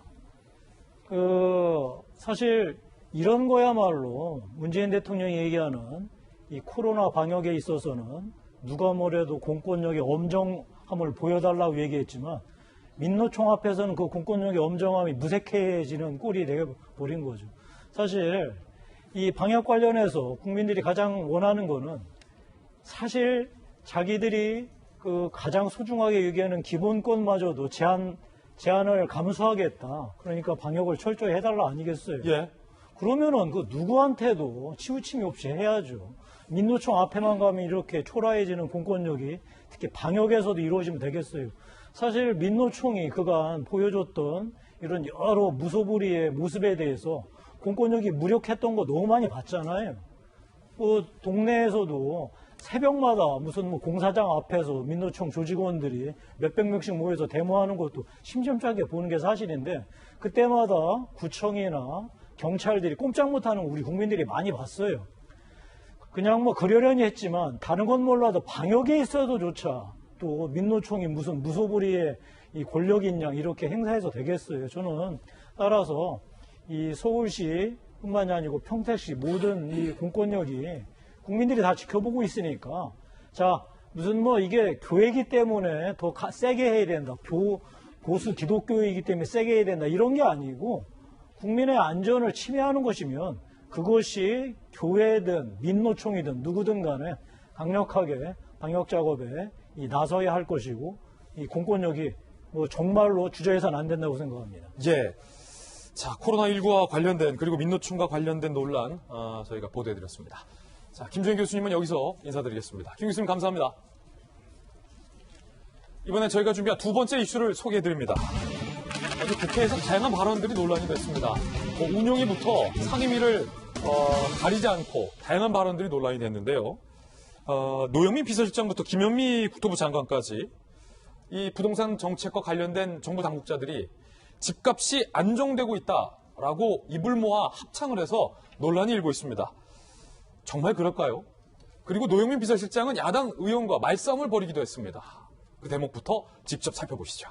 사실 이런 거야말로 문재인 대통령이 얘기하는 이 코로나 방역에 있어서는 누가 뭐래도 공권력의 엄정함을 보여달라고 얘기했지만 민노총 앞에서는 그 공권력의 엄정함이 무색해지는 꼴이 되어버린 거죠. 사실 이 방역 관련해서 국민들이 가장 원하는 거는 사실 자기들이 그 가장 소중하게 얘기하는 기본권마저도 제한을 감수하겠다. 그러니까 방역을 철저히 해달라 아니겠어요? 예. 그러면은 그 누구한테도 치우침이 없이 해야죠. 민노총 앞에만 가면 이렇게 초라해지는 공권력이 특히 방역에서도 이루어지면 되겠어요. 사실 민노총이 그간 보여줬던 이런 여러 무소불위의 모습에 대해서 공권력이 무력했던 거 너무 많이 봤잖아요. 동네에서도 새벽마다 무슨 공사장 앞에서 민노총 조직원들이 몇백 명씩 모여서 데모하는 것도 심심찮게 보는 게 사실인데 그때마다 구청이나 경찰들이 꼼짝 못하는 우리 국민들이 많이 봤어요. 그냥 그러려니 했지만 다른 건 몰라도 방역에 있어도조차 또 민노총이 무슨 무소불위의 이 권력이 있냐 이렇게 행사해서 되겠어요. 저는 따라서 이 서울시뿐만이 아니고 평택시 모든 이 공권력이 국민들이 다 지켜보고 있으니까 자 무슨 이게 교회이기 때문에 더 세게 해야 된다. 보수 기독교이기 때문에 세게 해야 된다. 이런 게 아니고 국민의 안전을 침해하는 것이면 그것이 교회든 민노총이든 누구든 간에 강력하게 방역 작업에 나서야 할 것이고 이 공권력이 정말로 주저해서는 안 된다고 생각합니다. 예. 자, 코로나19와 관련된 그리고 민노총과 관련된 논란 저희가 보도해드렸습니다. 자, 김종인 교수님은 여기서 인사드리겠습니다. 김 교수님 감사합니다. 이번에 저희가 준비한 두 번째 이슈를 소개해드립니다. 어제 국회에서 다양한 발언들이 논란이 됐습니다. 운용위부터 상임위를 가리지 않고 다양한 발언들이 논란이 됐는데요. 노영민 비서실장부터 김현미 국토부 장관까지 이 부동산 정책과 관련된 정부 당국자들이 집값이 안정되고 있다라고 입을 모아 합창을 해서 논란이 일고 있습니다. 정말 그럴까요? 그리고 노영민 비서실장은 야당 의원과 말싸움을 벌이기도 했습니다. 그 대목부터 직접 살펴보시죠.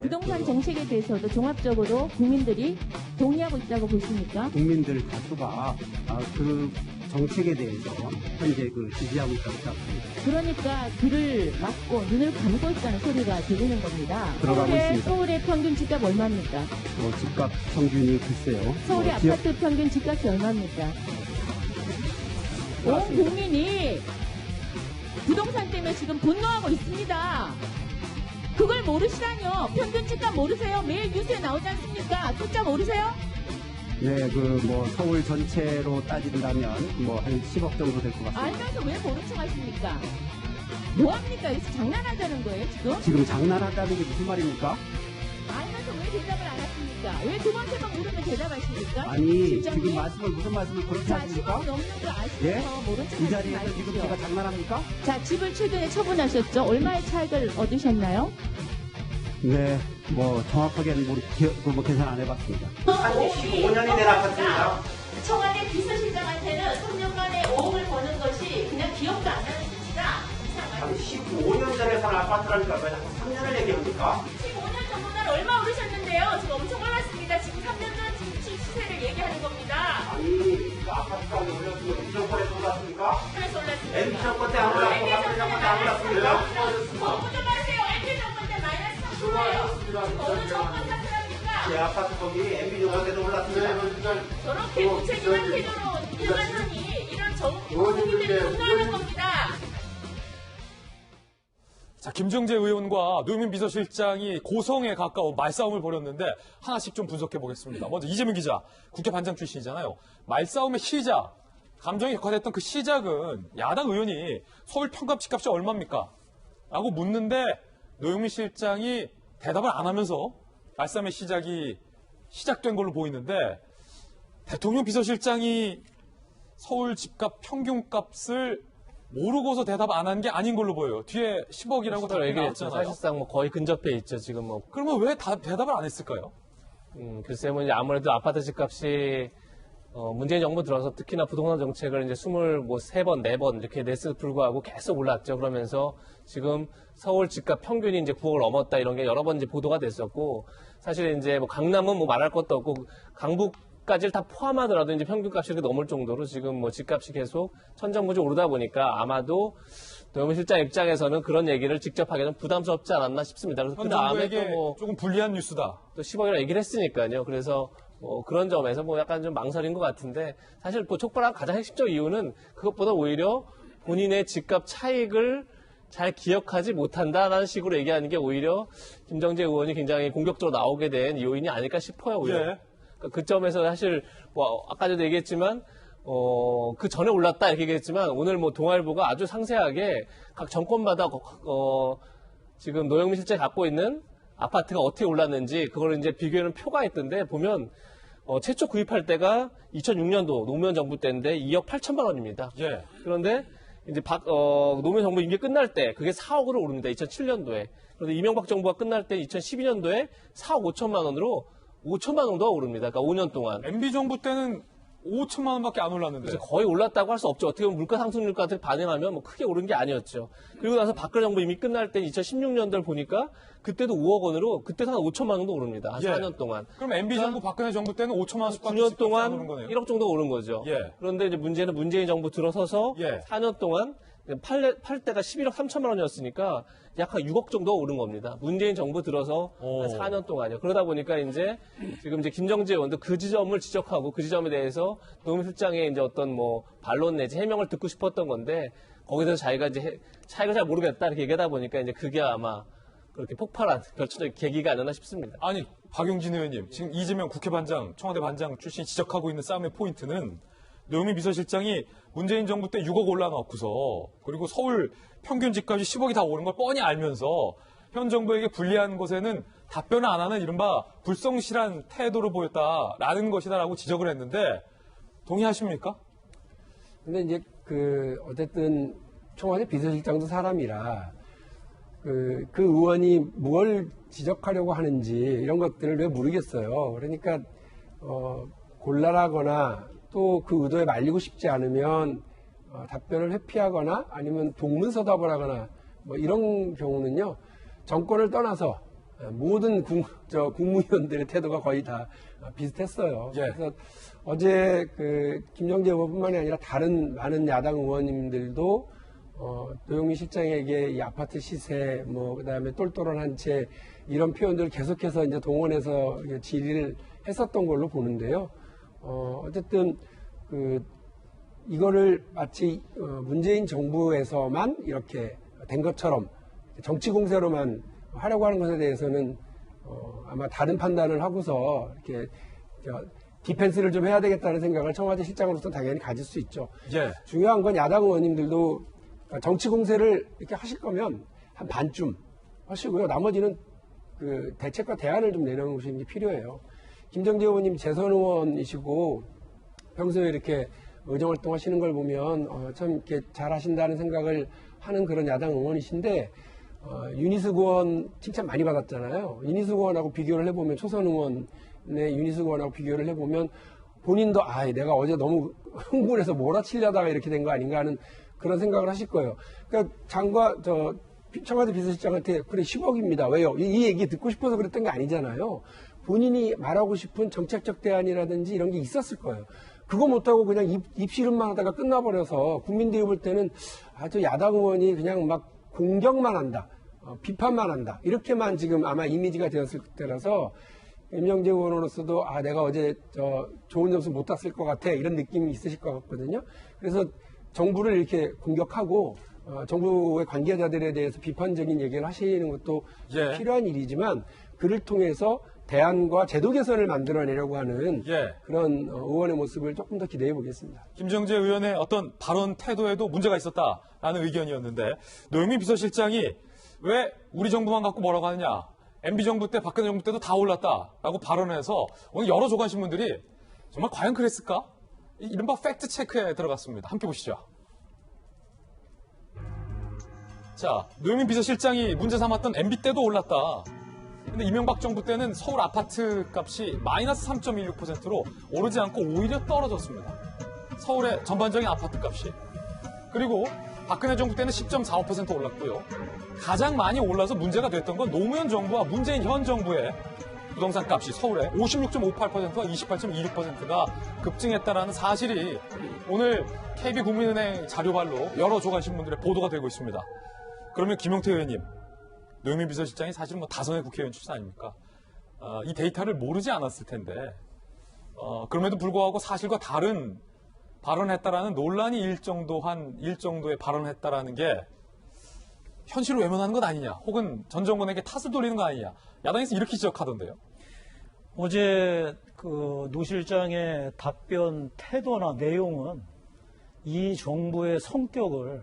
부동산 정책에 대해서도 종합적으로 국민들이 동의하고 있다고 보십니까? 국민들 다수가 그 정책에 대해서 현재 지지하고 있다고 생각합니다. 그러니까 귀를 막고 눈을 감고 있다는 소리가 들리는 겁니다. 들어가고 있습니다. 서울의 평균 집값 얼마입니까? 집값 평균이 글쎄요. 서울의 아파트 평균 집값이 얼마입니까? 온 국민이 부동산 때문에 지금 분노하고 있습니다. 그걸 모르시다뇨. 평균 집값 모르세요? 매일 뉴스에 나오지 않습니까? 숫자 모르세요? 네, 서울 전체로 따진다면 한 10억 정도 될 것 같습니다. 알면서 왜 모른 척 하십니까? 뭐합니까? 여기서 장난하자는 거예요, 지금? 지금 장난하다는 게 무슨 말입니까? 알면서 왜 대답을 안 하십니까? 왜 두 번, 세 번 물으면 대답하십니까? 아니, 실장님? 지금 무슨 말씀을 그렇게 자, 하십니까? 10억 넘는 거 아시면서 예? 모른 척 이 하지 자리에서 지금 마십시오. 제가 장난합니까? 자, 집을 최근에 처분하셨죠? 얼마의 차익을 얻으셨나요? 네, 정확하게는 계산 안 해봤습니다. 한 15년이 된 아파트입니다. 청와대 비서실장한테는 3년간의 5억을 버는 것이 그냥 기억도 안 나는 수치다. 15년 전에 산 아파트라니까 왜 자꾸 3년을 얘기합니까? 15년 전보다 얼마 오르셨는데요? 지금 엄청 올랐습니다. 지금 3년 전 시세를 얘기하는 겁니다. 아니, 그 아파트가 올랐으면 MB 정권에서 올랐습니까? 그래서 올랐습니다. MB 정권 때 안 올랐고, 박근혜 정권 때 안 올랐습니까? 정부 좀 하세요. MB 정권 때 마이너스 3%예요. 어느 정권 탓을합니까? 제 아파트 거기 MB 정권 때도 올랐습니다. 저렇게 무책임한 태도로 운영하더니 이런 국민들이 분노하는 겁니다. 자, 김정재 의원과 노영민 비서실장이 고성에 가까운 말싸움을 벌였는데 하나씩 좀 분석해 보겠습니다. 먼저 이재명 기자, 국회 반장 출신이잖아요. 말싸움의 시작, 감정이 격화됐던 그 시작은 야당 의원이 서울 평갑 집값이 얼마입니까? 라고 묻는데 노영민 실장이 대답을 안 하면서 말싸움의 시작이 시작된 걸로 보이는데 대통령 비서실장이 서울 집값 평균값을 모르고서 대답 안 한 게 아닌 걸로 보여요. 뒤에 10억이라고 답변이 얘기했죠. 나왔잖아요. 사실상 거의 근접해 있죠. 지금 그러면 왜 대답을 안 했을까요? 글쎄 이제 아무래도 아파트 집값이 문재인 정부 들어서 특히나 부동산 정책을 이제 23번, 4번 이렇게 냈을 불구하고 계속 올랐죠. 그러면서 지금 서울 집값 평균이 이제 9억을 넘었다 이런 게 여러 번 이제 보도가 됐었고 사실 이제 강남은 말할 것도 없고 강북까지를 다 포함하더라도 이제 평균값이 이렇게 넘을 정도로 지금 집값이 계속 천정부지 오르다 보니까 아마도 노영민 실장 입장에서는 그런 얘기를 직접 하기는 부담스럽지 않았나 싶습니다. 그래서 그 다음에 또 조금 불리한 뉴스다. 또 10억이라 얘기를 했으니까요. 그래서 그런 점에서 약간 좀 망설인 것 같은데 사실 촉발한 가장 핵심적 이유는 그것보다 오히려 본인의 집값 차익을 잘 기억하지 못한다라는 식으로 얘기하는 게 오히려 김정재 의원이 굉장히 공격적으로 나오게 된 요인이 아닐까 싶어요. 오히려. 예. 그 점에서 사실 아까 전에 얘기했지만 그 전에 올랐다 이렇게 얘기했지만 오늘 동아일보가 아주 상세하게 각 정권마다 지금 노영민 실장이 갖고 있는 아파트가 어떻게 올랐는지 그걸 이제 비교하는 표가 있던데 보면 최초 구입할 때가 2006년도 노무현 정부 때인데 2억 8천만 원입니다. 예. 그런데 이제 노무현 정부 임기 끝날 때 그게 4억으로 오릅니다. 2007년도에. 그런데 이명박 정부가 끝날 때 2012년도에 4억 5천만 원으로 5천만 원 정도가 오릅니다. 그러니까 5년 동안. MB 정부 때는 5천만 원밖에 안 올랐는데. 그래서 거의 올랐다고 할 수 없죠. 어떻게 보면 물가 상승률 같은 반영하면 크게 오른 게 아니었죠. 그리고 나서 박근혜 정부 이미 끝날 때 2016년도를 보니까 그때도 5억 원으로 그때도 한 5천만 원 정도 오릅니다. 한 4년 동안. 그럼 MB 정부 박근혜 정부 때는 5천만 원씩 9년 동안 오른 거네요. 1억 정도 오른 거죠. 예. 그런데 이제 문제는 문재인 정부 들어서서 예. 4년 동안 팔 때가 11억 3천만 원이었으니까 약 한 6억 정도 오른 겁니다. 문재인 정부 들어서 한 4년 동안요. 그러다 보니까 지금 김정재 의원도 그 지점을 지적하고 그 지점에 대해서 노무현 실장의 이제 어떤 반론 내지 해명을 듣고 싶었던 건데 거기서 자기가 이제 차이가 잘 모르겠다 이렇게 얘기하다 보니까 이제 그게 아마 그렇게 폭발한 결정적 계기가 아니었나 싶습니다. 아니, 박용진 의원님, 지금 이재명 국회 반장, 청와대 반장 출신이 지적하고 있는 싸움의 포인트는 노영민 비서실장이 문재인 정부 때 6억 올라놓고서 그리고 서울 평균 집값이 10억이 다 오른 걸 뻔히 알면서 현 정부에게 불리한 것에는 답변을 안 하는 이른바 불성실한 태도를 보였다라는 것이다라고 지적을 했는데 동의하십니까? 근데 이제 어쨌든 청와대 비서실장도 사람이라 그 의원이 뭘 지적하려고 하는지 이런 것들을 왜 모르겠어요. 그러니까 곤란하거나 또 그 의도에 말리고 싶지 않으면 답변을 회피하거나 아니면 동문서답을 하거나 이런 경우는요 정권을 떠나서 모든 국무위원들의 태도가 거의 다 비슷했어요. 예. 그래서 어제 김정재 의원뿐만이 아니라 다른 많은 야당 의원님들도 노영민 실장에게 이 아파트 시세, 그다음에 똘똘한 한 채 이런 표현들을 계속해서 이제 동원해서 질의를 했었던 걸로 보는데요. 어쨌든 이거를 마치 문재인 정부에서만 이렇게 된 것처럼 정치 공세로만 하려고 하는 것에 대해서는 아마 다른 판단을 하고서 이렇게 디펜스를 좀 해야 되겠다는 생각을 청와대 실장으로서 당연히 가질 수 있죠. 예. 중요한 건 야당 의원님들도 정치 공세를 이렇게 하실 거면 한 반쯤 하시고요. 나머지는 대책과 대안을 좀 내놓으시는 게 필요해요. 김정재 의원님 재선 의원이시고 평소에 이렇게 의정활동 하시는 걸 보면 참 이렇게 잘 하신다는 생각을 하는 그런 야당 의원이신데 윤희숙 의원 칭찬 많이 받았잖아요. 윤희숙 의원하고 비교를 해보면 초선 의원의 윤희숙 의원하고 비교를 해보면 본인도 내가 어제 너무 흥분해서 몰아치려다가 이렇게 된 거 아닌가 하는 그런 생각을 하실 거예요. 그러니까 청와대 비서실장한테 그래 10억입니다. 왜요? 이 얘기 듣고 싶어서 그랬던 게 아니잖아요. 본인이 말하고 싶은 정책적 대안이라든지 이런 게 있었을 거예요. 그거 못하고 그냥 입씨름만 하다가 끝나버려서 국민들이 볼 때는 저 야당 의원이 그냥 막 공격만 한다. 비판만 한다. 이렇게만 지금 아마 이미지가 되었을 때라서 김정재 의원으로서도 내가 어제 좋은 점수 못 땄을 것 같아. 이런 느낌이 있으실 것 같거든요. 그래서 정부를 이렇게 공격하고 정부의 관계자들에 대해서 비판적인 얘기를 하시는 것도 예. 필요한 일이지만 그를 통해서 대안과 제도 개선을 만들어내려고 하는 예. 그런 의원의 모습을 조금 더 기대해 보겠습니다. 김정재 의원의 어떤 발언 태도에도 문제가 있었다라는 의견이었는데 노영민 비서실장이 왜 우리 정부만 갖고 뭐라고 하느냐. MB정부 때 박근혜 정부 때도 다 올랐다라고 발언해서 오늘 여러 조간신문들이 정말 과연 그랬을까? 이른바 팩트체크에 들어갔습니다. 함께 보시죠. 자, 노영민 비서실장이 문제 삼았던 MB 때도 올랐다. 근데 이명박 정부 때는 서울 아파트 값이 마이너스 3.16%로 오르지 않고 오히려 떨어졌습니다. 서울의 전반적인 아파트 값이. 그리고 박근혜 정부 때는 10.45% 올랐고요. 가장 많이 올라서 문제가 됐던 건 노무현 정부와 문재인 현 정부의 부동산 값이 서울에 56.58%와 28.26%가 급증했다라는 사실이 오늘 KB국민은행 자료발로 여러 조간신문들의 보도가 되고 있습니다. 그러면 김용태 의원님, 노영민 비서실장이 사실은 다선의 국회의원 출신 아닙니까? 이 데이터를 모르지 않았을 텐데 그럼에도 불구하고 사실과 다른 발언했다라는 논란이 일 정도의 발언을 했다라는 게 현실을 외면하는 것 아니냐, 혹은 전 정권에게 탓을 돌리는 거 아니냐, 야당에서 이렇게 지적하던데요. 어제 노 실장의 답변 태도나 내용은 이 정부의 성격을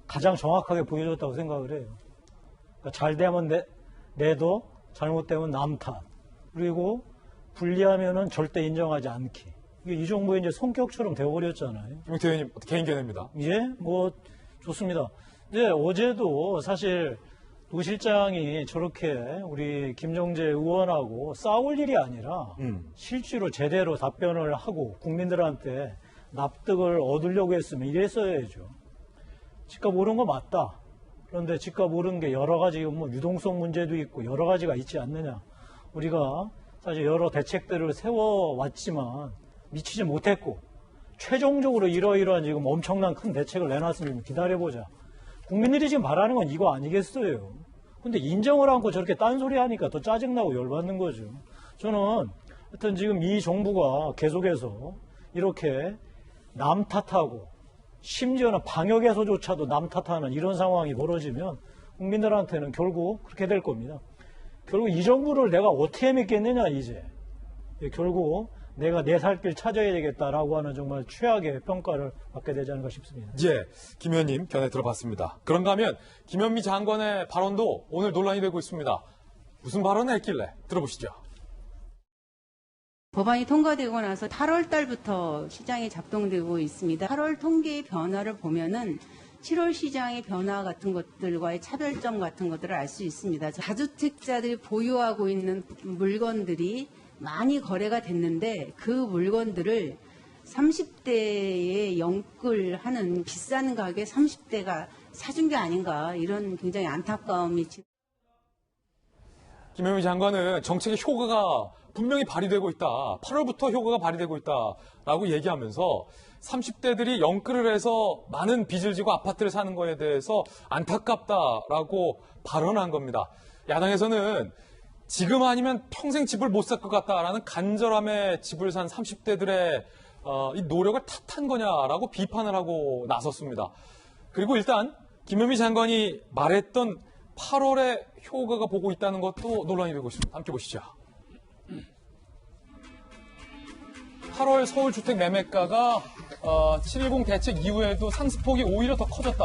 가장 정확하게 보여줬다고 생각을 해요. 그러니까 잘 되면 내도, 잘못되면 남 탓. 그리고 불리하면은 절대 인정하지 않기. 이게 이 정부의 이제 성격처럼 되어버렸잖아요. 김용태 의원님 개인 견해입니다. 예, 좋습니다. 이제 어제도 사실 노 실장이 저렇게 우리 김정재 의원하고 싸울 일이 아니라 실제로 제대로 답변을 하고 국민들한테 납득을 얻으려고 했으면 이랬어야죠. 집값 오른 거 맞다. 그런데 집값 오른 게 여러 가지 유동성 문제도 있고 여러 가지가 있지 않느냐. 우리가 사실 여러 대책들을 세워왔지만 미치지 못했고 최종적으로 이러이러한 지금 엄청난 큰 대책을 내놨으면 좀 기다려보자. 국민들이 지금 바라는 건 이거 아니겠어요. 근데 인정을 않고 저렇게 딴소리 하니까 더 짜증나고 열받는 거죠. 저는 하여튼 지금 이 정부가 계속해서 이렇게 남 탓하고 심지어는 방역에서조차도 남 탓하는 이런 상황이 벌어지면 국민들한테는 결국 그렇게 될 겁니다. 결국 이 정부를 내가 어떻게 믿겠느냐 이제. 결국 내가 내 살 길 찾아야 되겠다라고 하는 정말 최악의 평가를 받게 되지 않을까 싶습니다. 예, 김 의원님 견해 들어봤습니다. 그런가 하면 김현미 장관의 발언도 오늘 논란이 되고 있습니다. 무슨 발언을 했길래 들어보시죠. 법안이 통과되고 나서 8월 달부터 시장이 작동되고 있습니다. 8월 통계의 변화를 보면은 7월 시장의 변화 같은 것들과의 차별점 같은 것들을 알 수 있습니다. 다주택자들이 보유하고 있는 물건들이 많이 거래가 됐는데 그 물건들을 30대에 영끌하는 비싼 가격에 30대가 사준 게 아닌가, 이런 굉장히 안타까움이. 김현미 장관은 정책의 효과가 분명히 발휘되고 있다. 8월부터 효과가 발휘되고 있다라고 얘기하면서 30대들이 영끌을 해서 많은 빚을 지고 아파트를 사는 거에 대해서 안타깝다라고 발언한 겁니다. 야당에서는 지금 아니면 평생 집을 못 살 것 같다라는 간절함에 집을 산 30대들의 이 노력을 탓한 거냐라고 비판을 하고 나섰습니다. 그리고 일단 김현미 장관이 말했던 8월에 효과가 보고 있다는 것도 논란이 되고 있습니다. 함께 보시죠. 8월 서울 주택 매매가가 7.10 대책 이후에도 상승폭이 오히려 더 커졌다.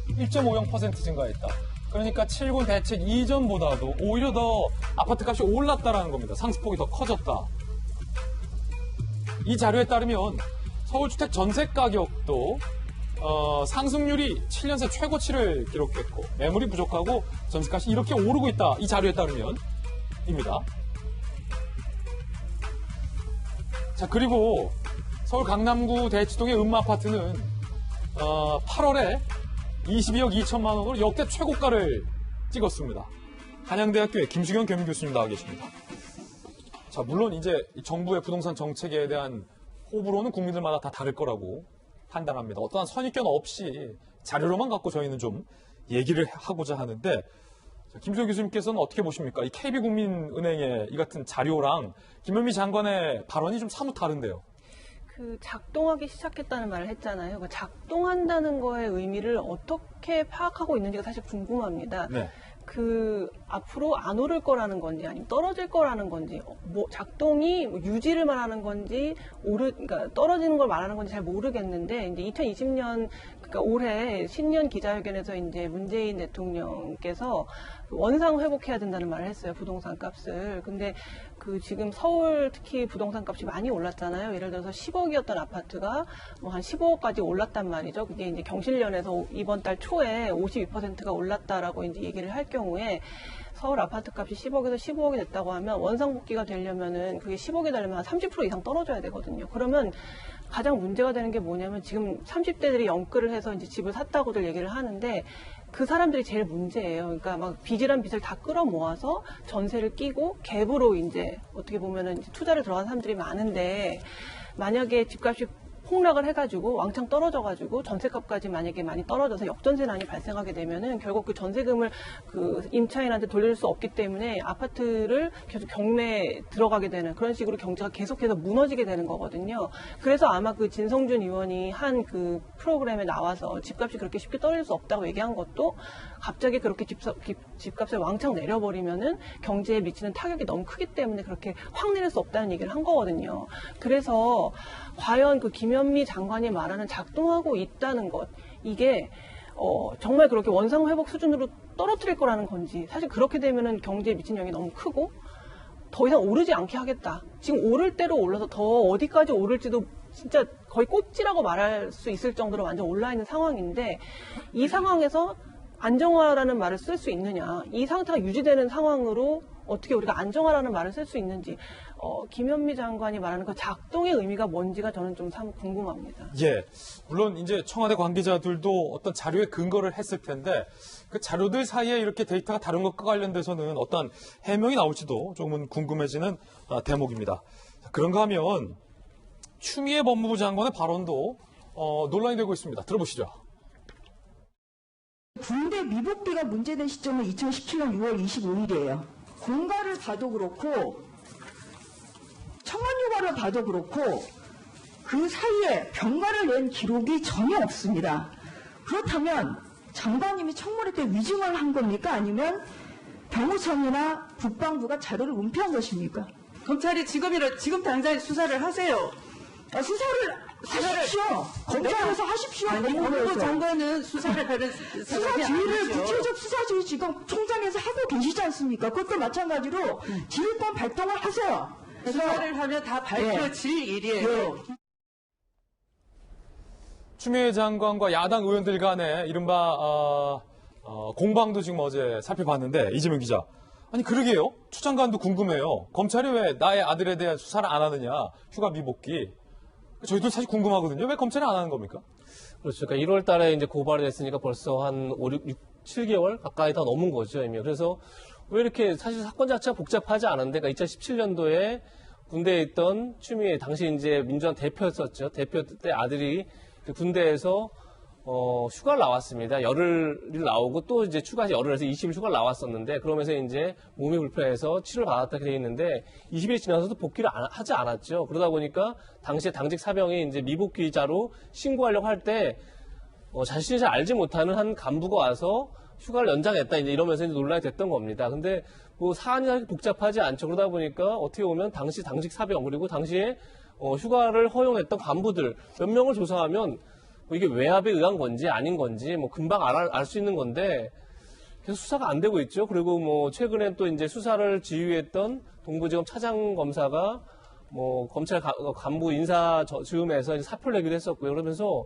1.50% 증가했다. 그러니까 7.10 대책 이전보다도 오히려 더 아파트 값이 올랐다라는 겁니다. 상승폭이 더 커졌다. 이 자료에 따르면 서울주택 전세 가격도 상승률이 7년 새 최고치를 기록했고 매물이 부족하고 전세값이 이렇게 오르고 있다. 이 자료에 따르면 입니다. 자, 그리고 서울 강남구 대치동의 음마아파트는 8월에 22억 2천만 원으로 역대 최고가를 찍었습니다. 한양대학교의 김수경 겸임교수님 나와 계십니다. 자, 물론 이제 정부의 부동산 정책에 대한 호불호는 국민들마다 다 다를 거라고 판단합니다. 어떠한 선입견 없이 자료로만 갖고 저희는 좀 얘기를 하고자 하는데, 김수경 교수님께서는 어떻게 보십니까? 이 KB국민은행의 이 같은 자료랑 김현미 장관의 발언이 좀 사뭇 다른데요. 그 작동하기 시작했다는 말을 했잖아요. 그 작동한다는 거의 의미를 어떻게 파악하고 있는지가 사실 궁금합니다. 네. 그 앞으로 안 오를 거라는 건지 아니면 떨어질 거라는 건지, 뭐 작동이 유지를 말하는 건지 그러니까 떨어지는 걸 말하는 건지 잘 모르겠는데, 이제 2020년 그러니까 올해 신년 기자회견에서 이제 문재인 대통령께서 원상 회복해야 된다는 말을 했어요. 부동산 값을. 근데 그 지금 서울 특히 부동산 값이 많이 올랐잖아요. 예를 들어서 10억이었던 아파트가 뭐 한 15억까지 올랐단 말이죠. 그게 이제 경실련에서 이번 달 초에 52%가 올랐다라고 이제 얘기를 할 경우에, 서울 아파트 값이 10억에서 15억이 됐다고 하면 원상 복귀가 되려면은 그게 10억이 되려면 한 30% 이상 떨어져야 되거든요. 그러면 가장 문제가 되는 게 뭐냐면, 지금 30대들이 영끌을 해서 이제 집을 샀다고들 얘기를 하는데, 그 사람들이 제일 문제예요. 그러니까 막 빚이란 빚을 다 끌어모아서 전세를 끼고 갭으로 이제 어떻게 보면은 이제 투자를 들어간 사람들이 많은데, 만약에 집값이 폭락을 해가지고 왕창 떨어져가지고 전세값까지 만약에 많이 떨어져서 역전세난이 발생하게 되면은 결국 그 전세금을 그 임차인한테 돌릴 수 없기 때문에 아파트를 계속 경매에 들어가게 되는 그런 식으로 경제가 계속해서 무너지게 되는 거거든요. 그래서 아마 그 진성준 의원이 한 그 프로그램에 나와서 집값이 그렇게 쉽게 떨어질 수 없다고 얘기한 것도, 갑자기 그렇게 집값을 왕창 내려버리면은 경제에 미치는 타격이 너무 크기 때문에 그렇게 확 내릴 수 없다는 얘기를 한 거거든요. 그래서 과연 그 김현미 장관이 말하는 작동하고 있다는 것, 이게 정말 그렇게 원상 회복 수준으로 떨어뜨릴 거라는 건지, 사실 그렇게 되면은 경제에 미친 영향이 너무 크고 더 이상 오르지 않게 하겠다. 지금 오를 대로 올라서 더 어디까지 오를지도 진짜 거의 꼭지라고 말할 수 있을 정도로 완전 올라 있는 상황인데, 이 상황에서 안정화라는 말을 쓸 수 있느냐, 이 상태가 유지되는 상황으로 어떻게 우리가 안정화라는 말을 쓸 수 있는지, 김현미 장관이 말하는 그 작동의 의미가 뭔지가 저는 좀 참 궁금합니다. 예, 물론 이제 청와대 관계자들도 어떤 자료에 근거를 했을 텐데, 그 자료들 사이에 이렇게 데이터가 다른 것과 관련돼서는 어떤 해명이 나올지도 조금은 궁금해지는 대목입니다. 그런가 하면 추미애 법무부 장관의 발언도 논란이 되고 있습니다. 들어보시죠. 군대 미복비가 문제된 시점은 2017년 6월 25일이에요. 공가를 봐도 그렇고 청원휴가를 봐도 그렇고 그 사이에 병가를 낸 기록이 전혀 없습니다. 그렇다면 장관님이 청문회 때 위증을 한 겁니까? 아니면 병무청이나 국방부가 자료를 은폐한 것입니까? 검찰이 지금 당장 수사를 하세요. 수사를 하십시오. 검찰에서 하십시오. 아니, 법무부 장관은 수사를 하는 수사 지휘를 구체적 수사 지휘 지금 총장에서 하고 계시지 않습니까? 그것도 마찬가지로 지휘권 발동을 하세요. 수사를 하면 다 밝혀질 일이에요. 추미애 장관과 야당 의원들 간의 이른바 공방도 지금 어제 살펴봤는데, 이재명 기자. 아니 그러게요. 추 장관도 궁금해요. 검찰이 왜 나의 아들에 대한 수사를 안 하느냐. 휴가 미복귀. 저희도 사실 궁금하거든요. 왜 검찰이 안 하는 겁니까? 그렇죠. 그러니까 1월 달에 이제 고발이 됐으니까 벌써 한 5, 6, 7개월 가까이 다 넘은 거죠, 이미. 그래서 왜 이렇게 사실 사건 자체가 복잡하지 않은데, 그러니까 2017년도에 군대에 있던 추미애, 당시 이제 민주당 대표였었죠. 대표 때 아들이 군대에서 휴가를 나왔습니다. 열흘 나오고 또 이제 추가 열흘에서 20일 휴가를 나왔었는데, 그러면서 이제 몸이 불편해서 치료를 받았다 되어 있는데 20일이 지나서도 복귀를 하지 않았죠. 그러다 보니까 당시에 당직 사병이 이제 미복귀자로 신고하려고 할 때 자신이 잘 알지 못하는 한 간부가 와서 휴가를 연장했다 이제 이러면서 이제 논란이 됐던 겁니다. 근데 뭐 사안이 그렇게 복잡하지 않죠. 그러다 보니까 어떻게 보면 당시 당직 사병 그리고 당시에 휴가를 허용했던 간부들 몇 명을 조사하면 이게 외압에 의한 건지 아닌 건지 뭐 금방 알 수 있는 건데 계속 수사가 안 되고 있죠. 그리고 뭐 최근에 또 이제 수사를 지휘했던 동부지검 차장 검사가 뭐 검찰 간부 인사 즈음에서 이제 사표를 내기도 했었고요. 그러면서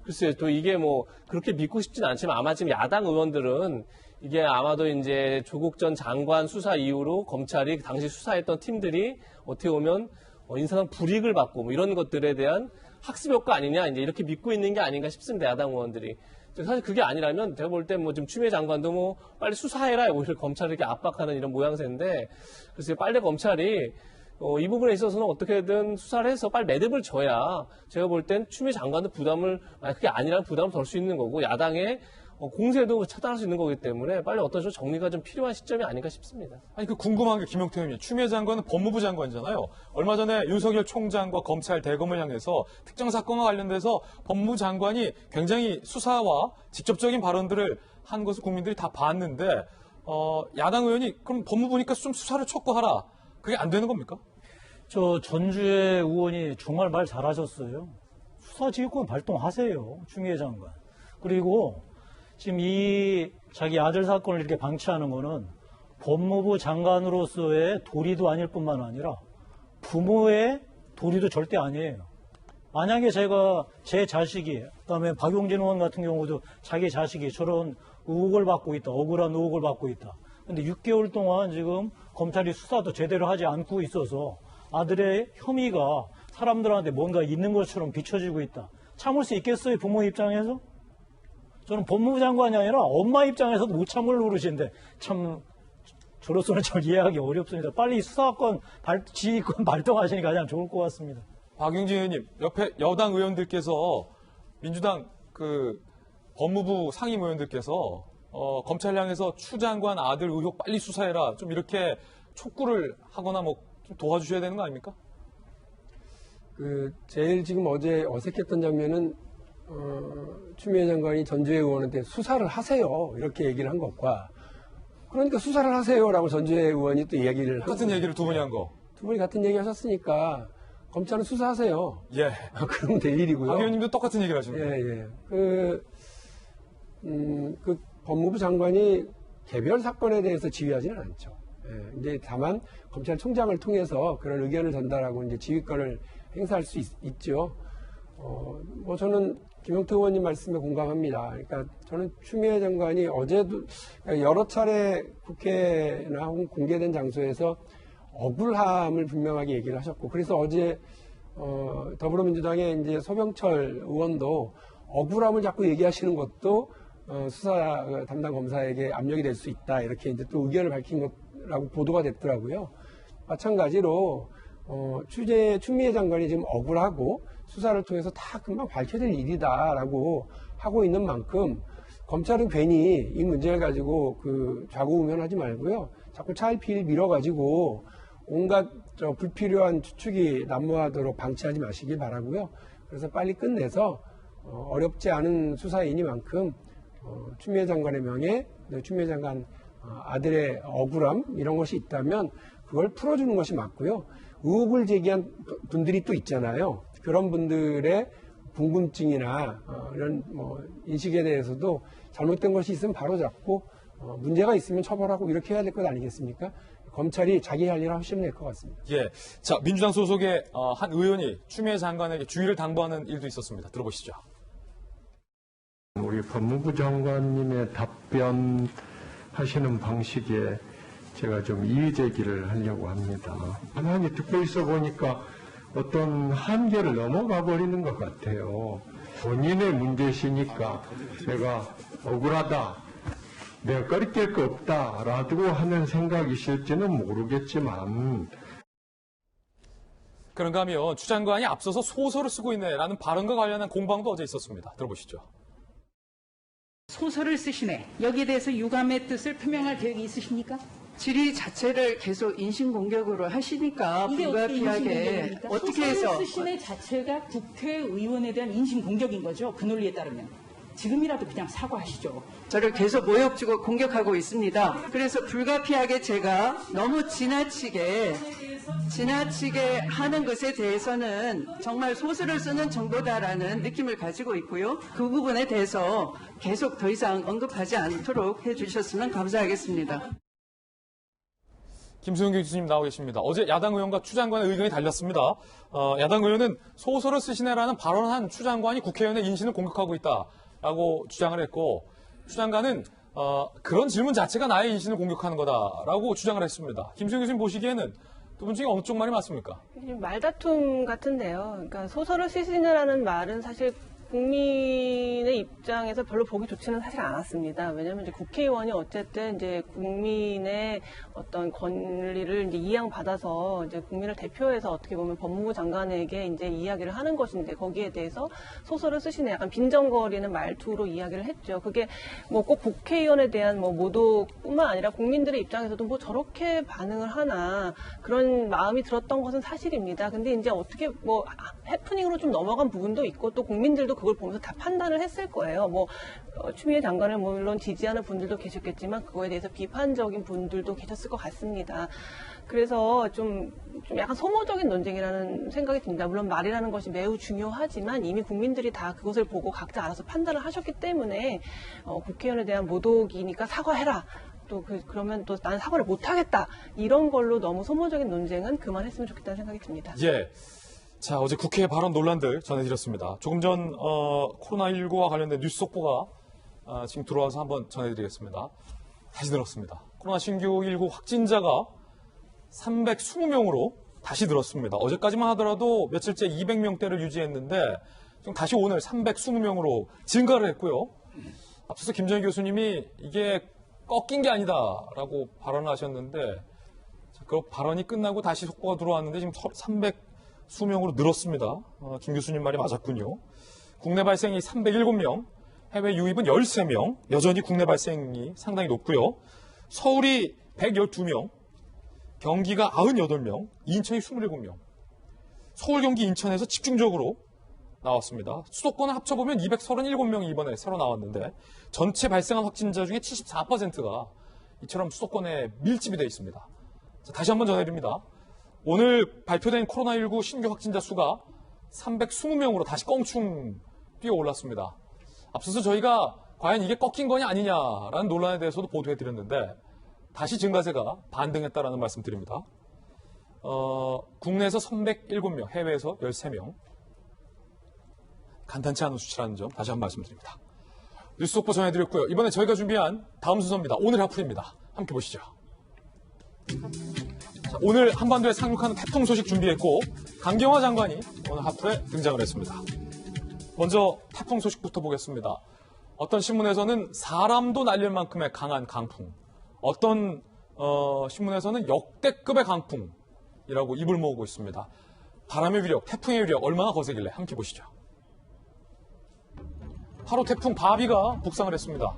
글쎄요, 또 이게 뭐 그렇게 믿고 싶진 않지만 아마 지금 야당 의원들은 이게 아마도 이제 조국 전 장관 수사 이후로 검찰이 당시 수사했던 팀들이 어떻게 보면 인사상 불이익을 받고 뭐 이런 것들에 대한 학습 효과 아니냐 이제 이렇게 믿고 있는 게 아닌가 싶습니다. 야당 의원들이. 사실 그게 아니라면 제가 볼 때 뭐 지금 추미애 장관도 뭐 빨리 수사해라 오히려 검찰을 이렇게 압박하는 이런 모양새인데 글쎄요, 빨리 검찰이 이 부분에 있어서는 어떻게든 수사를 해서 빨리 매듭을 져야 제가 볼 땐 추미애 장관도 부담을 그게 아니라면 부담을 덜 수 있는 거고 야당의 공세도 차단할 수 있는 거기 때문에 빨리 어떤 식으로 정리가 좀 필요한 시점이 아닌가 싶습니다. 아니 그 궁금한 게 김용태 의원님, 추미애 장관은 법무부 장관이잖아요. 얼마 전에 윤석열 총장과 검찰 대검을 향해서 특정 사건과 관련돼서 법무부 장관이 굉장히 수사와 직접적인 발언들을 한 것을 국민들이 다 봤는데 야당 의원이 그럼 법무부니까 좀 수사를 촉구하라. 그게 안 되는 겁니까? 저 전주의 의원이 정말 말 잘하셨어요. 수사지휘권 발동하세요, 추미애 장관. 그리고 지금 이 자기 아들 사건을 이렇게 방치하는 거는 법무부 장관으로서의 도리도 아닐 뿐만 아니라 부모의 도리도 절대 아니에요. 만약에 제가 제 자식이, 그다음에 박용진 의원 같은 경우도 자기 자식이 저런 의혹을 받고 있다, 억울한 의혹을 받고 있다. 근데 6개월 동안 지금 검찰이 수사도 제대로 하지 않고 있어서 아들의 혐의가 사람들한테 뭔가 있는 것처럼 비춰지고 있다. 참을 수 있겠어요, 부모 입장에서? 저는 법무부 장관이 아니라 엄마 입장에서도 못 참을 노릇인데 참 저로서는 잘 이해하기 어렵습니다. 빨리 수사권 지휘권 발동하시는 게 가장 좋을 것 같습니다. 박용진 의원님, 옆에 여당 의원들께서 민주당 그 법무부 상임 의원들께서 검찰 향해서 추 장관 아들 의혹 빨리 수사해라 좀 이렇게 촉구를 하거나 뭐 좀 도와주셔야 되는 거 아닙니까? 제일 지금 어제 어색했던 장면은 추미애 장관이 전주의 의원한테 수사를 하세요 이렇게 얘기를 한 것과 그러니까 수사를 하세요라고 전주의 의원이 또 이야기를 같은 얘기를 두 분이 한 거. 두 분이 같은 얘기 하셨으니까 검찰은 수사하세요. 예. 그러면 될 일이고요. 박 의원님도 똑같은 얘기를 하시네요. 예. 그 법무부 장관이 개별 사건에 대해서 지휘하지는 않죠. 예. 이제 다만 검찰총장을 통해서 그런 의견을 전달하고 이제 지휘권을 행사할 수 있죠. 뭐 저는 김용태 의원님 말씀에 공감합니다. 그러니까 저는 추미애 장관이 어제도 여러 차례 국회나 혹은 공개된 장소에서 억울함을 분명하게 얘기를 하셨고, 그래서 어제 더불어민주당의 이제 소병철 의원도 억울함을 자꾸 얘기하시는 것도 수사 담당 검사에게 압력이 될 수 있다 이렇게 이제 또 의견을 밝힌 것라고 보도가 됐더라고요. 마찬가지로 추미애 장관이 지금 억울하고 수사를 통해서 다 금방 밝혀질 일이다라고 하고 있는 만큼 검찰은 괜히 이 문제를 가지고 좌고우면하지 말고요. 자꾸 차일피일 밀어가지고 온갖 불필요한 추측이 난무하도록 방치하지 마시길 바라고요. 그래서 빨리 끝내서 어렵지 않은 수사이니만큼 추미애 장관의 명예, 추미애 장관 아들의 억울함 이런 것이 있다면 그걸 풀어주는 것이 맞고요. 의혹을 제기한 분들이 또 있잖아요. 그런 분들의 궁금증이나 이런 인식에 대해서도 잘못된 것이 있으면 바로 잡고 문제가 있으면 처벌하고 이렇게 해야 될 것 아니겠습니까? 검찰이 자기 할 일을 하시면 될 것 같습니다. 예, 자 민주당 소속의 한 의원이 추미애 장관에게 주의를 당부하는 일도 있었습니다. 들어보시죠. 우리 법무부 장관님의 답변하시는 방식에 제가 좀 이의 제기를 하려고 합니다. 가만히 듣고 있어 보니까 어떤 한계를 넘어가 버리는 것 같아요. 본인의 문제시니까 제가 억울하다, 내가 꺼릴 거 없다라고 하는 생각이실지는 모르겠지만 그런가 하면 추 장관이 앞서서 소설을 쓰고 있네라는 발언과 관련한 공방도 어제 있었습니다. 들어보시죠. 소설을 쓰시네. 여기에 대해서 유감의 뜻을 표명할 계획이 있으십니까? 질의 자체를 계속 인신공격으로 하시니까 이게 어떻게 불가피하게 인신공격입니까? 어떻게 해서 소설을 쓰시네 자체가 국회의원에 대한 인신공격인 거죠. 그 논리에 따르면. 지금이라도 그냥 사과하시죠. 저를 계속 모욕 주고 공격하고 있습니다. 그래서 불가피하게 제가 너무 지나치게 하는 것에 대해서는 정말 소설을 쓰는 정도다라는 느낌을 가지고 있고요. 그 부분에 대해서 계속 더 이상 언급하지 않도록 해주셨으면 감사하겠습니다. 김수영 교수님 나오 계십니다. 어제 야당 의원과 추 장관의 의견이 달렸습니다. 야당 의원은 소설을 쓰시네라는 발언한 추 장관이 국회의원의 인신을 공격하고 있다라고 주장을 했고, 추 장관은 그런 질문 자체가 나의 인신을 공격하는 거다라고 주장을 했습니다. 김수영 교수님 보시기에는 두 분 중에 어느 쪽 말이 맞습니까? 말다툼 같은데요. 그러니까 소설을 쓰시느라는 말은 사실 국민의 입장에서 별로 보기 좋지는 사실 않았습니다. 왜냐하면 이제 국회의원이 어쨌든 이제 국민의 어떤 권리를 이제 이양받아서 이제 국민을 대표해서 어떻게 보면 법무부 장관에게 이제 이야기를 하는 것인데 거기에 대해서 소설을 쓰시는 약간 빈정거리는 말투로 이야기를 했죠. 그게 뭐 꼭 국회의원에 대한 뭐 모독뿐만 아니라 국민들의 입장에서도 뭐 저렇게 반응을 하나 그런 마음이 들었던 것은 사실입니다. 근데 이제 어떻게 뭐 해프닝으로 좀 넘어간 부분도 있고 또 국민들도 그걸 보면서 다 판단을 했을 거예요. 뭐 추미애 장관을 물론 지지하는 분들도 계셨겠지만 그거에 대해서 비판적인 분들도 계셨을 것 같습니다. 그래서 좀 약간 소모적인 논쟁이라는 생각이 듭니다. 물론 말이라는 것이 매우 중요하지만 이미 국민들이 다 그것을 보고 각자 알아서 판단을 하셨기 때문에 국회의원에 대한 모독이니까 사과해라. 또 그러면 또 나는 사과를 못하겠다. 이런 걸로 너무 소모적인 논쟁은 그만했으면 좋겠다는 생각이 듭니다. 예. 자, 어제 국회 발언 논란들 전해드렸습니다. 조금 전 코로나19와 관련된 뉴스 속보가 지금 들어와서 한번 전해드리겠습니다. 다시 늘었습니다. 코로나 신규 19 확진자가 320명으로 다시 늘었습니다. 어제까지만 하더라도 며칠째 200명대를 유지했는데 지금 다시 오늘 320명으로 증가를 했고요. 앞서서 김정희 교수님이 이게 꺾인 게 아니다라고 발언을 하셨는데 그 발언이 끝나고 다시 속보가 들어왔는데 지금 320명으로 늘었습니다. 김 교수님 말이 맞았군요. 국내 발생이 307명, 해외 유입은 13명, 여전히 국내 발생이 상당히 높고요. 서울이 112명, 경기가 98명, 인천이 27명. 서울, 경기, 인천에서 집중적으로 나왔습니다. 수도권을 합쳐보면 237명이 이번에 새로 나왔는데 전체 발생한 확진자 중에 74%가 이처럼 수도권에 밀집이 되어 있습니다. 자, 다시 한번 전해드립니다. 오늘 발표된 코로나19 신규 확진자 수가 320명으로 다시 껑충 뛰어 올랐습니다. 앞서서 저희가 과연 이게 꺾인 거냐 아니냐라는 논란에 대해서도 보도해드렸는데 다시 증가세가 반등했다라는 말씀 드립니다. 국내에서 307명, 해외에서 13명. 간단치 않은 수치라는 점 다시 한번 말씀드립니다. 뉴스 속보 전해드렸고요. 이번에 저희가 준비한 다음 순서입니다. 오늘 하풀입니다. 함께 보시죠. 자, 오늘 한반도에 상륙하는 태풍 소식 준비했고 강경화 장관이 오늘 하풀에 등장을 했습니다. 먼저 태풍 소식부터 보겠습니다. 어떤 신문에서는 사람도 날릴 만큼의 강한 강풍, 어떤 신문에서는 역대급의 강풍이라고 입을 모으고 있습니다. 바람의 위력, 태풍의 위력 얼마나 거세길래 함께 보시죠. 8호 태풍 바비가 북상을 했습니다.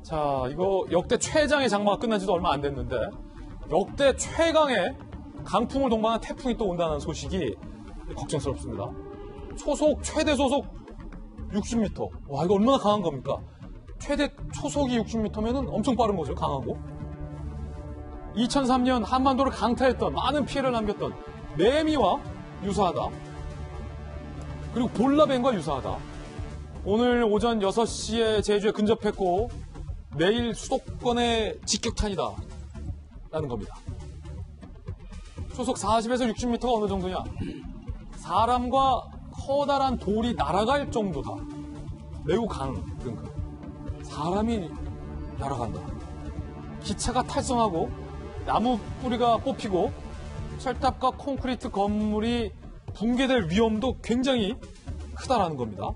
자, 이거 역대 최장의 장마가 끝난 지도 얼마 안 됐는데 역대 최강의 강풍을 동반한 태풍이 또 온다는 소식이 걱정스럽습니다. 최대 소속 60m. 와, 이거 얼마나 강한 겁니까? 최대 초속이 60m면은 엄청 빠른 거죠, 강하고. 2003년 한반도를 강타했던, 많은 피해를 남겼던 매미와 유사하다. 그리고 볼라벤과 유사하다. 오늘 오전 6시에 제주에 근접했고 내일 수도권의 직격탄이다 라는 겁니다. 초속 40에서 60m가 어느 정도냐? 사람과 커다란 돌이 날아갈 정도다. 매우 그러니까 사람이 날아간다. 기차가 탈선하고 나무 뿌리가 뽑히고 철탑과 콘크리트 건물이 붕괴될 위험도 굉장히 크다라는 겁니다.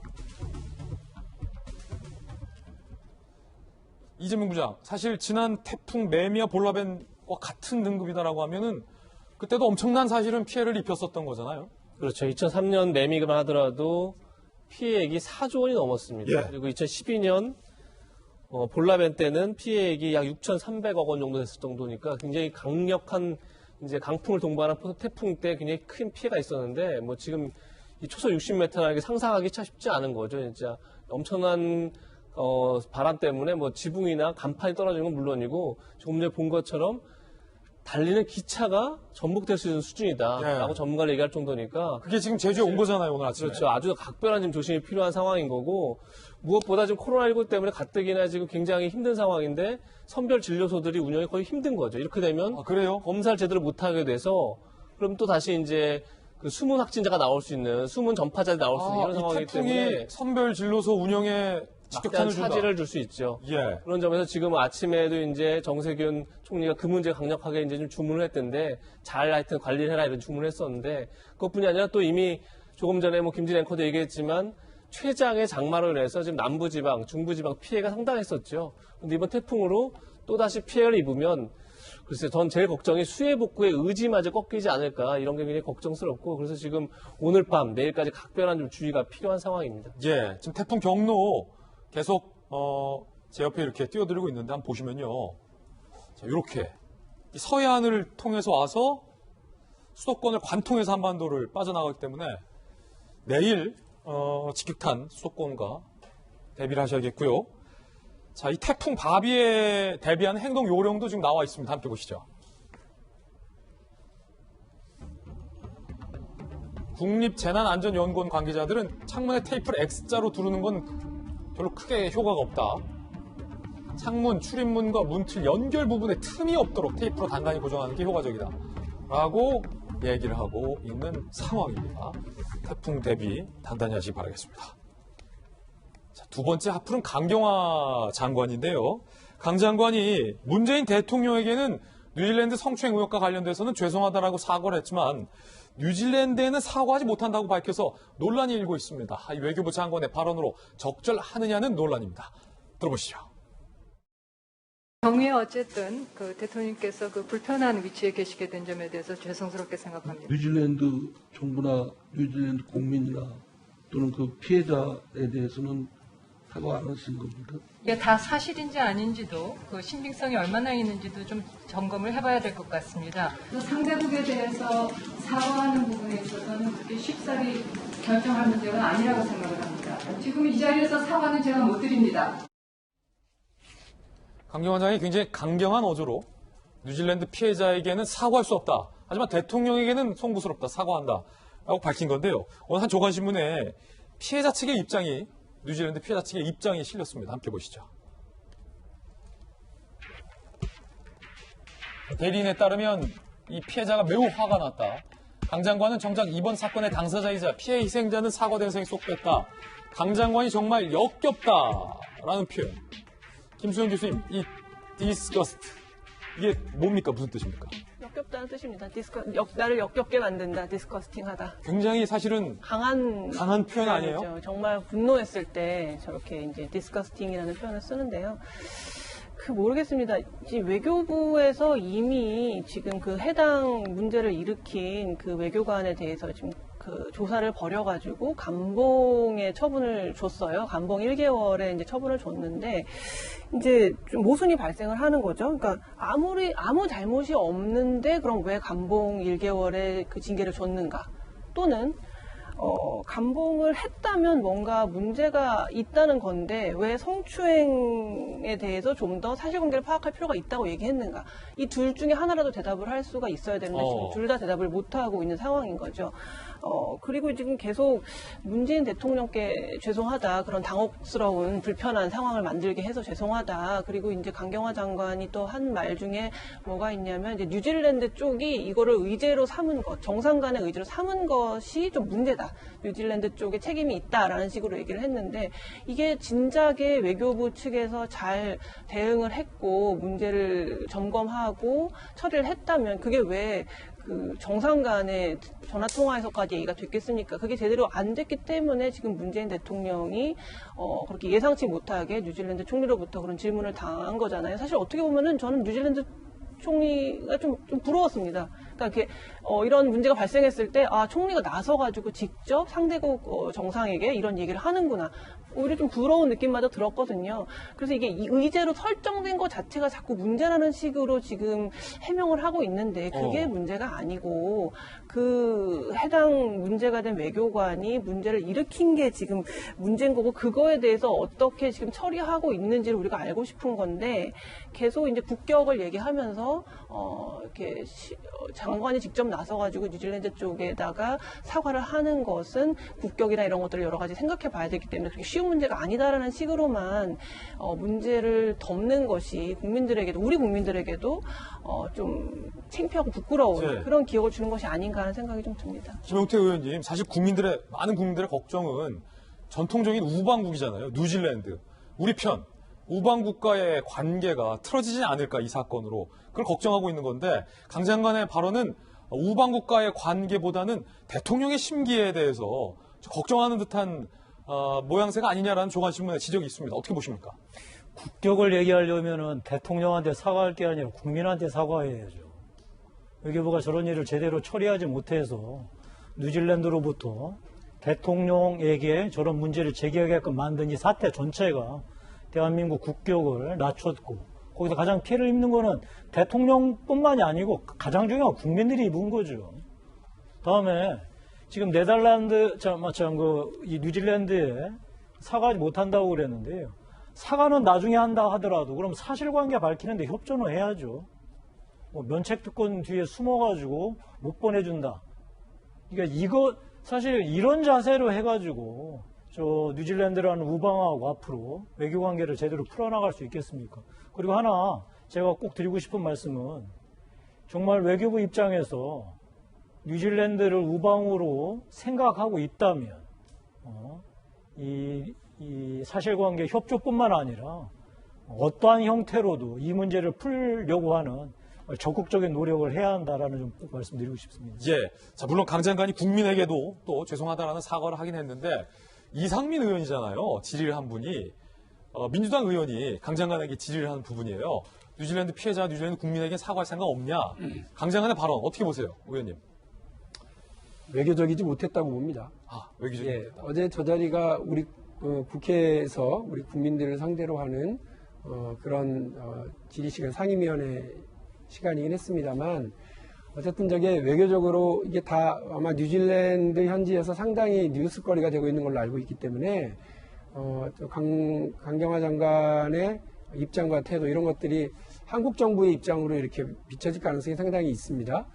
이재명 부장, 사실 지난 태풍 매미와 볼라벤과 같은 등급이다라고 하면은 그때도 엄청난 사실은 피해를 입혔었던 거잖아요. 그렇죠. 2003년 매미만 하더라도 피해액이 4조 원이 넘었습니다. 예. 그리고 2012년 볼라벤 때는 피해액이 약 6,300억 원 정도 됐을 정도니까 굉장히 강력한 이제 강풍을 동반한 태풍 때 굉장히 큰 피해가 있었는데 뭐 지금 이 초속 60m라는 게 상상하기 참 쉽지 않은 거죠. 진짜 엄청난 바람 때문에 뭐 지붕이나 간판이 떨어지는 건 물론이고 조금 전에 본 것처럼 달리는 기차가 전복될 수 있는 수준이다라고 전문가를 얘기할 정도니까 그게 지금 제주에 온 거잖아요, 오늘 아침에. 그렇죠. 아주 각별한 좀 조심이 필요한 상황인 거고 무엇보다 지금 코로나19 때문에 가뜩이나 지금 굉장히 힘든 상황인데 선별 진료소들이 운영이 거의 힘든 거죠. 이렇게 되면 그래요? 검사를 제대로 못하게 돼서 그럼 또 다시 이제 그 숨은 확진자가 나올 수 있는 숨은 전파자들이 나올 수 있는 이런 상황이기 태풍이 때문에 선별 진료소 운영에 직격탄을 준다. 차질을 줄 수 있죠. 예. 그런 점에서 지금 아침에도 이제 정세균 총리가 그 문제 강력하게 이제 좀 주문을 했던데 잘 하여튼 관리를 해라 이런 주문을 했었는데 그것뿐이 아니라 또 이미 조금 전에 뭐 김진 앵커도 얘기했지만 최장의 장마로 인해서 지금 남부지방, 중부지방 피해가 상당했었죠. 근데 이번 태풍으로 또다시 피해를 입으면 글쎄 전 제일 걱정이 수해 복구의 의지마저 꺾이지 않을까 이런 게 굉장히 걱정스럽고 그래서 지금 오늘 밤 내일까지 각별한 좀 주의가 필요한 상황입니다. 예, 지금 태풍 경로 계속 제 옆에 이렇게 띄워드리고 있는데 한번 보시면요. 자, 이렇게 서해안을 통해서 와서 수도권을 관통해서 한반도를 빠져나가기 때문에 내일 직격탄 수도권과 대비를 하셔야겠고요. 자, 이 태풍 바비에 대비하는 행동 요령도 지금 나와 있습니다. 함께 보시죠. 국립재난안전연구원 관계자들은 창문에 테이프를 X자로 두르는 건 별로 크게 효과가 없다. 창문, 출입문과 문틀 연결 부분에 틈이 없도록 테이프로 단단히 고정하는 게 효과적이다. 라고 얘기를 하고 있는 상황입니다. 태풍 대비 단단히 하시기 바라겠습니다. 자, 두 번째 하프는 강경화 장관인데요. 강 장관이 문재인 대통령에게는 뉴질랜드 성추행 의혹과 관련돼서는 죄송하다라고 사과를 했지만 뉴질랜드에는 사과하지 못한다고 밝혀서 논란이 일고 있습니다. 이 외교부 장관의 발언으로 적절하느냐는 논란입니다. 들어보시죠. 경위에 어쨌든 그 대통령께서 그 불편한 위치에 계시게 된 점에 대해서 죄송스럽게 생각합니다. 뉴질랜드 정부나 뉴질랜드 국민이나 또는 그 피해자에 대해서는 사과 안 하신 겁니까? 이게 다 사실인지 아닌지도 그 신빙성이 얼마나 있는지도 좀 점검을 해봐야 될 것 같습니다. 상대국에 대해서 사과하는 부분에 있어서는 그렇게 쉽사리 결정할 문제가 아니라고 생각을 합니다. 지금 이 자리에서 사과는 제가 못 드립니다. 강경화 장관이 굉장히 강경한 어조로 뉴질랜드 피해자에게는 사과할 수 없다. 하지만 대통령에게는 송구스럽다. 사과한다. 라고 밝힌 건데요. 오늘 한 조간신문에 피해자 측의 입장이 뉴질랜드 피해자 측의 입장이 실렸습니다. 함께 보시죠. 대리인에 따르면 이 피해자가 매우 화가 났다. 강 장관은 정작 이번 사건의 당사자이자 피해 희생자는 사과 대상에 속했다. 강 장관이 정말 역겹다라는 표현. 김수현 교수님, 이 disgust 이게 뭡니까? 무슨 뜻입니까? 역겹다는 뜻입니다. 나를 역겹게 만든다. 디스커스팅하다. 굉장히 사실은 강한 표현 아니에요? 정말 분노했을 때 저렇게 이제 디스커스팅이라는 표현을 쓰는데요. 모르겠습니다. 외교부에서 이미 지금 그 해당 문제를 일으킨 그 외교관에 대해서 지금 그 조사를 벌여가지고 감봉의 처분을 줬어요. 감봉 1개월에 이제 처분을 줬는데 이제 좀 모순이 발생을 하는 거죠. 그러니까 아무 잘못이 없는데 그럼 왜 감봉 1개월에 그 징계를 줬는가? 또는 감봉을 했다면 뭔가 문제가 있다는 건데 왜 성추행에 대해서 좀 더 사실관계를 파악할 필요가 있다고 얘기했는가. 이 둘 중에 하나라도 대답을 할 수가 있어야 되는데 지금 둘 다 대답을 못하고 있는 상황인 거죠. 그리고 지금 계속 문재인 대통령께 죄송하다. 그런 당혹스러운 불편한 상황을 만들게 해서 죄송하다. 그리고 이제 강경화 장관이 또 한 말 중에 뭐가 있냐면 이제 뉴질랜드 쪽이 이거를 의제로 삼은 것, 정상 간의 의제로 삼은 것이 좀 문제다. 뉴질랜드 쪽에 책임이 있다라는 식으로 얘기를 했는데 이게 진작에 외교부 측에서 잘 대응을 했고 문제를 점검하고 처리를 했다면 그게 왜 그 정상 간의 전화 통화에서까지 얘기가 됐겠습니까? 그게 제대로 안 됐기 때문에 지금 문재인 대통령이 그렇게 예상치 못하게 뉴질랜드 총리로부터 그런 질문을 당한 거잖아요. 사실 어떻게 보면은 저는 뉴질랜드 총리가 좀 부러웠습니다. 그러니까 이렇게 이런 문제가 발생했을 때 총리가 나서가지고 직접 상대국 정상에게 이런 얘기를 하는구나. 오히려 좀 부러운 느낌마저 들었거든요. 그래서 이게 의제로 설정된 것 자체가 자꾸 문제라는 식으로 지금 해명을 하고 있는데 그게 문제가 아니고 그 해당 문제가 된 외교관이 문제를 일으킨 게 지금 문제인 거고 그거에 대해서 어떻게 지금 처리하고 있는지를 우리가 알고 싶은 건데 계속 이제 국격을 얘기하면서 이렇게 장관이 직접 나서가지고 뉴질랜드 쪽에다가 사과를 하는 것은 국격이나 이런 것들을 여러 가지 생각해 봐야 되기 때문에 그렇게 쉬운 문제가 아니다라는 식으로만 문제를 덮는 것이 국민들에게도 우리 국민들에게도 좀 창피하고 부끄러운 네. 그런 기억을 주는 것이 아닌가 하는 생각이 좀 듭니다. 김용태 의원님, 사실 많은 국민들의 걱정은 전통적인 우방국이잖아요. 뉴질랜드. 우리 편. 우방국과의 관계가 틀어지지 않을까, 이 사건으로. 그걸 걱정하고 있는 건데, 강 장관의 발언은 우방국과의 관계보다는 대통령의 심기에 대해서 걱정하는 듯한 모양새가 아니냐라는 조간신문의 지적이 있습니다. 어떻게 보십니까? 국격을 얘기하려면은 대통령한테 사과할 게 아니라 국민한테 사과해야죠. 외교부가 저런 일을 제대로 처리하지 못해서 뉴질랜드로부터 대통령에게 저런 문제를 제기하게끔 만든 이 사태 전체가 대한민국 국격을 낮췄고 거기서 가장 피해를 입는 거는 대통령뿐만이 아니고 가장 중요한 국민들이 입은 거죠. 다음에 지금 네덜란드, 이 뉴질랜드에 사과하지 못한다고 그랬는데요. 사과는 나중에 한다 하더라도 그럼 사실관계 밝히는데 협조는 해야죠. 면책특권 뒤에 숨어가지고 못 보내준다. 그러니까 이거 사실 이런 자세로 해가지고 저 뉴질랜드라는 우방하고 앞으로 외교관계를 제대로 풀어나갈 수 있겠습니까? 그리고 하나 제가 꼭 드리고 싶은 말씀은 정말 외교부 입장에서 뉴질랜드를 우방으로 생각하고 있다면 이 사실관계 협조뿐만 아니라 어떠한 형태로도 이 문제를 풀려고 하는 적극적인 노력을 해야 한다라는 좀 꼭 말씀드리고 싶습니다. 예. 자, 물론 강 장관이 국민에게도 또 죄송하다라는 사과를 하긴 했는데 이상민 의원이잖아요. 질의를 한 분이 민주당 의원이 강 장관에게 질의를 한 부분이에요. 뉴질랜드 피해자, 뉴질랜드 국민에게 사과할 생각 없냐? 강 장관의 발언 어떻게 보세요, 의원님? 외교적이지 못했다고 봅니다. 외교적이지 예, 못했다. 어제 저 자리가 우리 국회에서 우리 국민들을 상대로 하는 그런 질의시간 상임위원회 시간이긴 했습니다만 어쨌든 저게 외교적으로 이게 다 아마 뉴질랜드 현지에서 상당히 뉴스거리가 되고 있는 걸로 알고 있기 때문에 강경화 장관의 입장과 태도 이런 것들이 한국 정부의 입장으로 이렇게 비춰질 가능성이 상당히 있습니다.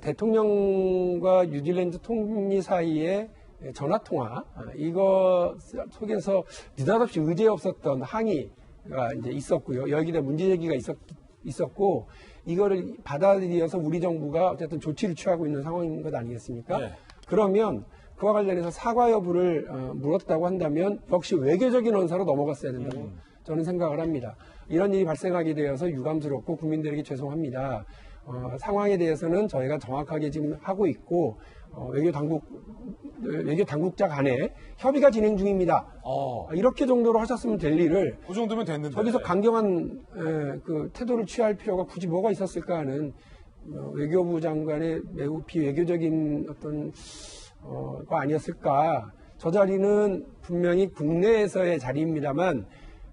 대통령과 뉴질랜드 총리 사이에 전화통화, 이거 속에서 느닷없이 의제 없었던 항의가 이제 있었고요. 여기다 문제 제기가 있었고, 이거를 받아들여서 우리 정부가 어쨌든 조치를 취하고 있는 상황인 것 아니겠습니까? 네. 그러면 그와 관련해서 사과 여부를 물었다고 한다면 역시 외교적인 언사로 넘어갔어야 된다고 저는 생각을 합니다. 이런 일이 발생하게 되어서 유감스럽고 국민들에게 죄송합니다. 상황에 대해서는 저희가 정확하게 지금 하고 있고 외교 당국자 간에 협의가 진행 중입니다. 이렇게 정도로 하셨으면 될 일을 그 정도면 됐는데 저기서 강경한 그 태도를 취할 필요가 굳이 뭐가 있었을까 하는 외교부 장관의 매우 비외교적인 어떤 거 아니었을까. 저 자리는 분명히 국내에서의 자리입니다만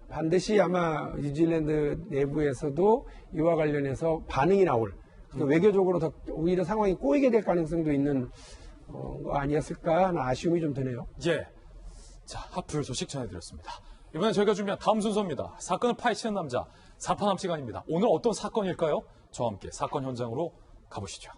반드시 아마 뉴질랜드 내부에서도 이와 관련해서 반응이 나올 외교적으로 더 오히려 상황이 꼬이게 될 가능성도 있는 거 아니었을까 하는 아쉬움이 좀 드네요. 예. 자, 하플 소식 전해드렸습니다. 이번엔 저희가 준비한 다음 순서입니다. 사건을 파헤치는 남자, 사파남 시간입니다. 오늘 어떤 사건일까요? 저와 함께 사건 현장으로 가보시죠.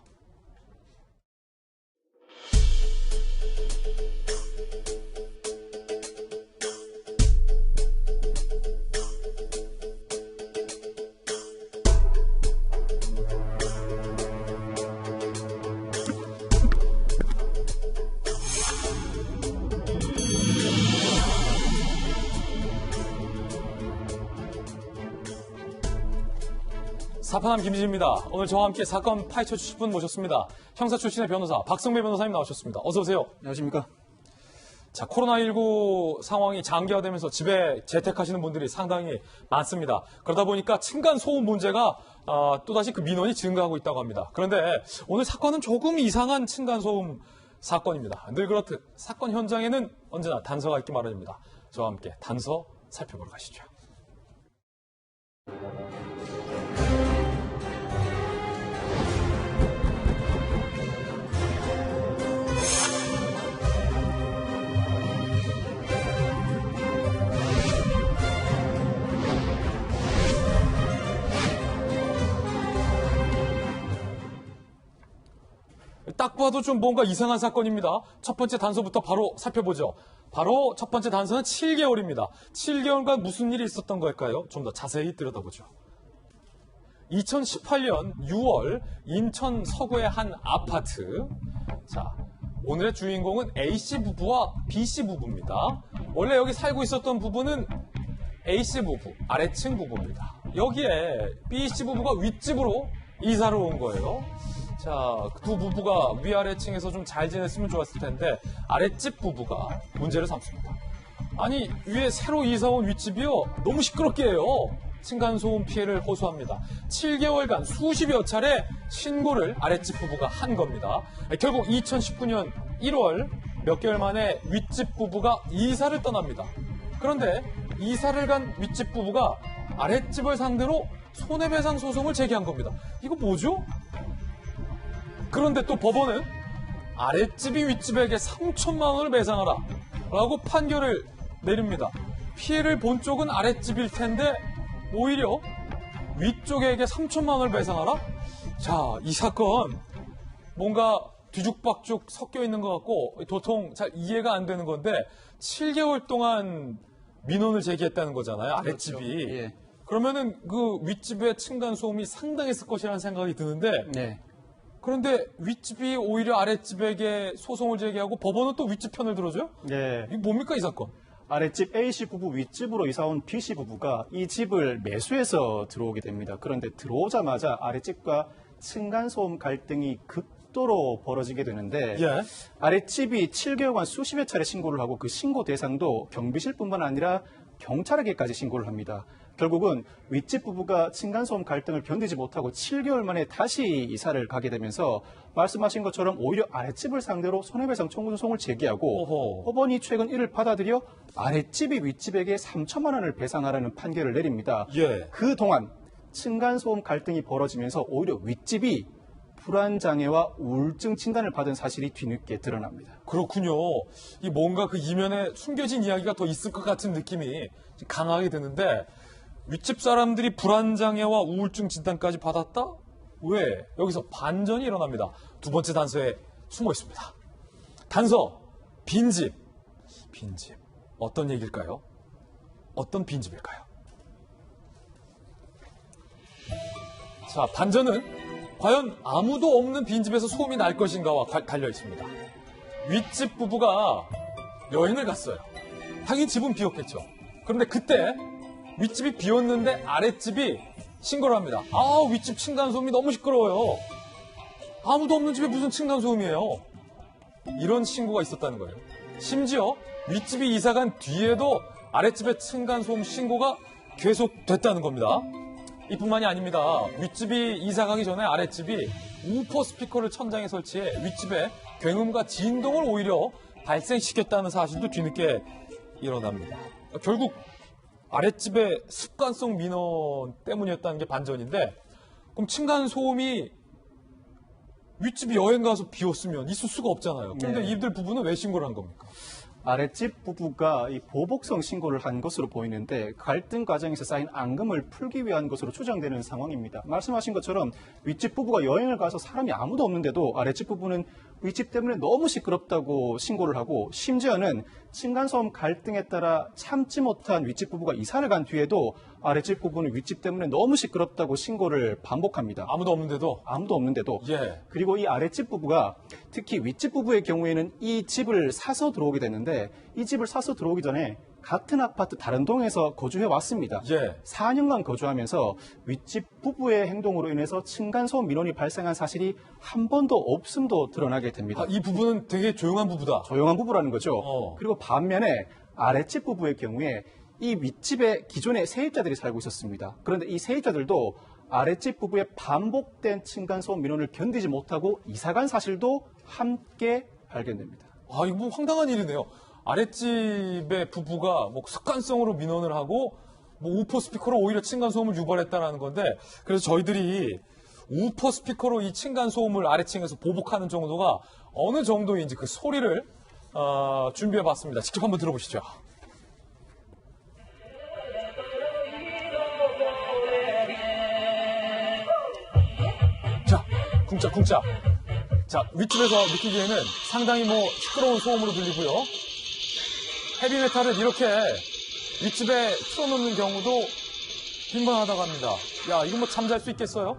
사파남 김지입니다. 오늘 저와 함께 사건 파헤쳐 주실 분 모셨습니다. 형사 출신의 변호사 박성배 변호사님 나오셨습니다. 어서 오세요. 안녕하십니까. 자, 코로나19 상황이 장기화되면서 집에 재택하시는 분들이 상당히 많습니다. 그러다 보니까 층간소음 문제가 또다시 그 민원이 증가하고 있다고 합니다. 그런데 오늘 사건은 조금 이상한 층간소음 사건입니다. 늘 그렇듯 사건 현장에는 언제나 단서가 있기 마련입니다. 저와 함께 단서 살펴보러 가시죠. 딱 봐도 좀 뭔가 이상한 사건입니다. 첫 번째 단서부터 바로 살펴보죠. 바로 첫 번째 단서는 7개월입니다. 7개월간 무슨 일이 있었던 걸까요? 좀 더 자세히 들여다보죠. 2018년 6월 인천 서구의 한 아파트. 자, 오늘의 주인공은 A씨 부부와 B씨 부부입니다. 원래 여기 살고 있었던 부부는 A씨 부부, 아래층 부부입니다. 여기에 B씨 부부가 윗집으로 이사를 온 거예요. 자, 두 부부가 위아래층에서 좀 잘 지냈으면 좋았을 텐데 아랫집 부부가 문제를 삼습니다. 아니, 위에 새로 이사온 윗집이요, 너무 시끄럽게 해요. 층간소음 피해를 호소합니다. 7개월간 수십여 차례 신고를 아랫집 부부가 한 겁니다. 결국 2019년 1월 몇 개월 만에 윗집 부부가 이사를 떠납니다. 그런데 이사를 간 윗집 부부가 아랫집을 상대로 손해배상 소송을 제기한 겁니다. 이거 뭐죠? 그런데 또 법원은 아랫집이 윗집에게 3천만 원을 배상하라 라고 판결을 내립니다. 피해를 본 쪽은 아랫집일 텐데 오히려 위쪽에게 3천만 원을 배상하라? 자, 이 사건 뭔가 뒤죽박죽 섞여 있는 것 같고 도통 잘 이해가 안 되는 건데 7개월 동안 민원을 제기했다는 거잖아요, 아랫집이. 그렇죠. 예. 그러면은 그 윗집의 층간소음이 상당했을 것이라는 생각이 드는데 네. 그런데 윗집이 오히려 아랫집에게 소송을 제기하고 법원은 또 윗집 편을 들어줘요? 네. 이게 뭡니까, 이 사건? 아랫집 A씨 부부 윗집으로 이사온 B씨 부부가 이 집을 매수해서 들어오게 됩니다. 그런데 들어오자마자 아랫집과 층간소음 갈등이 극도로 벌어지게 되는데 예. 아랫집이 7개월간 수십여 차례 신고를 하고 그 신고 대상도 경비실뿐만 아니라 경찰에게까지 신고를 합니다. 결국은 윗집 부부가 층간소음 갈등을 견디지 못하고 7개월 만에 다시 이사를 가게 되면서 말씀하신 것처럼 오히려 아랫집을 상대로 손해배상 청구 소송을 제기하고 오호. 법원이 최근 이를 받아들여 아랫집이 윗집에게 3천만 원을 배상하라는 판결을 내립니다. 예. 그동안 층간소음 갈등이 벌어지면서 오히려 윗집이 불안장애와 우울증 진단을 받은 사실이 뒤늦게 드러납니다. 그렇군요. 이 뭔가 그 이면에 숨겨진 이야기가 더 있을 것 같은 느낌이 강하게 드는데 윗집 사람들이 불안장애와 우울증 진단까지 받았다? 왜? 여기서 반전이 일어납니다. 두 번째 단서에 숨어 있습니다. 단서, 빈집. 빈집. 어떤 얘기일까요? 어떤 빈집일까요? 자, 반전은 과연 아무도 없는 빈집에서 소음이 날 것인가와 달려 있습니다. 윗집 부부가 여행을 갔어요. 당연히 집은 비었겠죠. 그런데 그때 윗집이 비었는데 아랫집이 신고를 합니다. 아, 윗집 층간소음이 너무 시끄러워요. 아무도 없는 집에 무슨 층간소음이에요. 이런 신고가 있었다는 거예요. 심지어 윗집이 이사간 뒤에도 아랫집의 층간소음 신고가 계속됐다는 겁니다. 이뿐만이 아닙니다. 윗집이 이사가기 전에 아랫집이 우퍼 스피커를 천장에 설치해 윗집에 굉음과 진동을 오히려 발생시켰다는 사실도 뒤늦게 일어납니다. 결국 아랫집의 습관성 민원 때문이었다는 게 반전인데, 그럼 층간소음이 윗집이 여행 가서 비웠으면 있을 수가 없잖아요. 그런데 네. 이들 부부는 왜 신고를 한 겁니까? 아랫집 부부가 이 보복성 신고를 한 것으로 보이는데 갈등 과정에서 쌓인 앙금을 풀기 위한 것으로 추정되는 상황입니다. 말씀하신 것처럼 윗집 부부가 여행을 가서 사람이 아무도 없는데도 아랫집 부부는 윗집 때문에 너무 시끄럽다고 신고를 하고, 심지어는 층간소음 갈등에 따라 참지 못한 윗집 부부가 이사를 간 뒤에도 아랫집 부부는 윗집 때문에 너무 시끄럽다고 신고를 반복합니다. 아무도 없는데도? 아무도 없는데도. 예. 그리고 이 아랫집 부부가 특히 윗집 부부의 경우에는 이 집을 사서 들어오게 됐는데, 이 집을 사서 들어오기 전에 같은 아파트 다른 동에서 거주해 왔습니다. 예. 4년간 거주하면서 윗집 부부의 행동으로 인해서 층간소음 민원이 발생한 사실이 한 번도 없음도 드러나게 됩니다. 이 부부는 되게 조용한 부부다. 조용한 부부라는 거죠. 그리고 반면에 아랫집 부부의 경우에 이 윗집에 기존에 세입자들이 살고 있었습니다. 그런데 이 세입자들도 아랫집 부부의 반복된 층간소음 민원을 견디지 못하고 이사간 사실도 함께 발견됩니다. 이거 뭐 황당한 일이네요. 아랫집의 부부가 뭐 습관성으로 민원을 하고 뭐 우퍼 스피커로 오히려 층간소음을 유발했다는 건데, 그래서 저희들이 우퍼 스피커로 이 층간소음을 아래층에서 보복하는 정도가 어느 정도인지 그 소리를 준비해봤습니다. 직접 한번 들어보시죠. 자, 쿵짝쿵짝. 자, 윗집에서 느끼기에는 상당히 뭐 시끄러운 소음으로 들리고요. 헤비메탈을 이렇게 윗집에 틀어놓는 경우도 빈번하다고 합니다. 야, 이거 뭐 잠잘 수 있겠어요?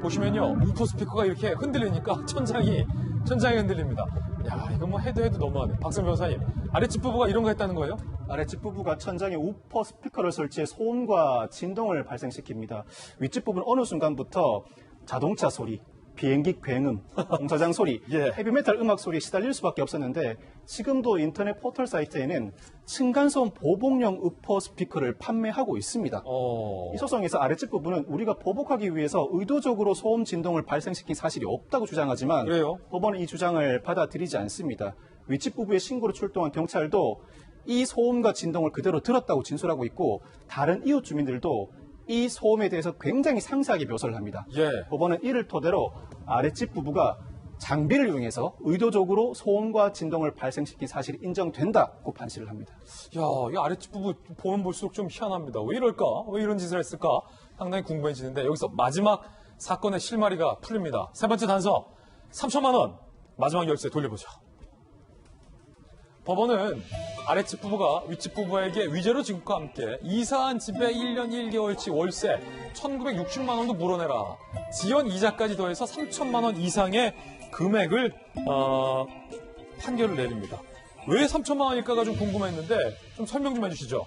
보시면요, 우퍼 스피커가 이렇게 흔들리니까 천장이 흔들립니다. 야, 이거 뭐 해도 너무하네. 박선 변호사님, 아랫집 부부가 이런 거 했다는 거예요? 아랫집 부부가 천장에 우퍼 스피커를 설치해 소음과 진동을 발생시킵니다. 윗집 부부는 어느 순간부터 자동차 소리, 비행기 굉음, 공사장 소리, 헤비메탈 음악 소리에 시달릴 수밖에 없었는데, 지금도 인터넷 포털 사이트에는 층간소음 보복용 우퍼 스피커를 판매하고 있습니다. 이 소송에서 아랫집 부부는 우리가 보복하기 위해서 의도적으로 소음 진동을 발생시킨 사실이 없다고 주장하지만, 법원은 이 주장을 받아들이지 않습니다. 윗집 부부의 신고로 출동한 경찰도 이 소음과 진동을 그대로 들었다고 진술하고 있고, 다른 이웃 주민들도 이 소음에 대해서 굉장히 상세하게 묘사를 합니다. 법원은 이를 토대로 아랫집 부부가 장비를 이용해서 의도적으로 소음과 진동을 발생시킨 사실이 인정된다고 판시를 합니다. 야, 이 아랫집 부부 보면 볼수록 좀 희한합니다. 왜 이럴까? 왜 이런 짓을 했을까? 상당히 궁금해지는데, 여기서 마지막 사건의 실마리가 풀립니다. 세 번째 단서, 3천만 원. 마지막 열쇠 돌려보죠. 법원은 아랫집 부부가 윗집 부부에게 위자료 지급과 함께 이사한 집에 1년 1개월치 월세 1,960만 원도 물어내라, 지연 이자까지 더해서 3천만 원 이상의 금액을 판결을 내립니다. 왜 3천만 원일까가 좀 궁금했는데 좀 설명 좀 해주시죠.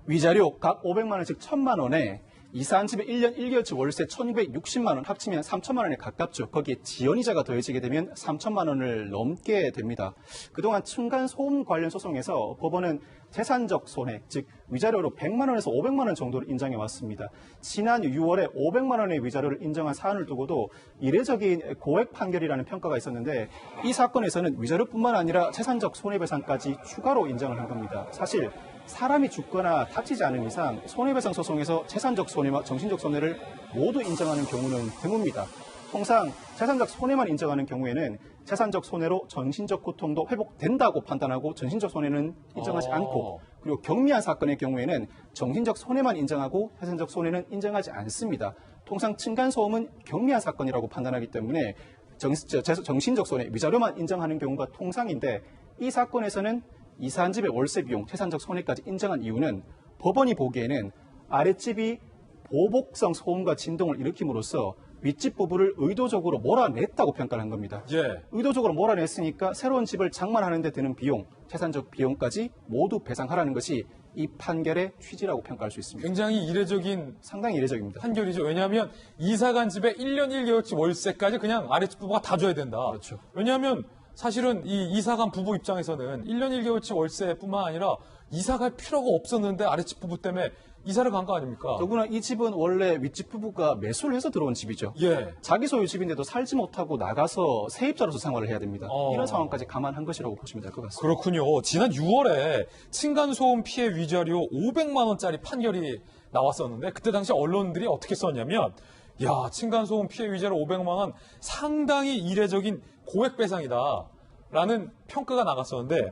위자료 각 500만 원씩 1,000만 원에 이사한 집에 1년 1개월치 월세 1,260만 원 합치면 3천만 원에 가깝죠. 거기에 지연이자가 더해지게 되면 3천만 원을 넘게 됩니다. 그동안 층간소음 관련 소송에서 법원은 재산적 손해, 즉 위자료로 100만 원에서 500만 원 정도를 인정해 왔습니다. 지난 6월에 500만 원의 위자료를 인정한 사안을 두고도 이례적인 고액 판결이라는 평가가 있었는데, 이 사건에서는 위자료뿐만 아니라 재산적 손해배상까지 추가로 인정을 한 겁니다. 사실 사람이 죽거나 다치지 않은 이상 손해배상 소송에서 재산적 손해와 정신적 손해를 모두 인정하는 경우는 드뭅니다. 통상 재산적 손해만 인정하는 경우에는 재산적 손해로 정신적 고통도 회복된다고 판단하고 정신적 손해는 인정하지 않고, 그리고 경미한 사건의 경우에는 정신적 손해만 인정하고 재산적 손해는 인정하지 않습니다. 통상 층간소음은 경미한 사건이라고 판단하기 때문에 정신적 손해, 위자료만 인정하는 경우가 통상인데, 이 사건에서는 이사한 집의 월세 비용, 재산적 손해까지 인정한 이유는 법원이 보기에는 아랫집이 보복성 소음과 진동을 일으킴으로써 윗집 부부를 의도적으로 몰아냈다고 평가를 한 겁니다. 의도적으로 몰아냈으니까 새로운 집을 장만하는 데 드는 비용, 재산적 비용까지 모두 배상하라는 것이 이 판결의 취지라고 평가할 수 있습니다. 굉장히 이례적인, 상당히 이례적입니다. 판결이죠. 왜냐하면 이사간 집에 1년 1개월치 월세까지 그냥 아랫집 부부가 다 줘야 된다. 그렇죠. 왜냐하면 사실은 이 이사간 부부 입장에서는 1년 1개월치 월세뿐만 아니라 이사갈 필요가 없었는데 아랫집 부부 때문에 이사를 간 거 아닙니까? 더구나 이 집은 원래 윗집 부부가 매수를 해서 들어온 집이죠. 자기 소유 집인데도 살지 못하고 나가서 세입자로서 생활을 해야 됩니다. 이런 상황까지 감안한 것이라고 보시면 될 것 같습니다. 그렇군요. 지난 6월에 층간소음 피해 위자료 500만 원짜리 판결이 나왔었는데, 그때 당시 언론들이 어떻게 썼냐면, 야, 층간소음 피해 위자료 500만 원 상당히 이례적인 고액 배상이다 라는 평가가 나갔었는데,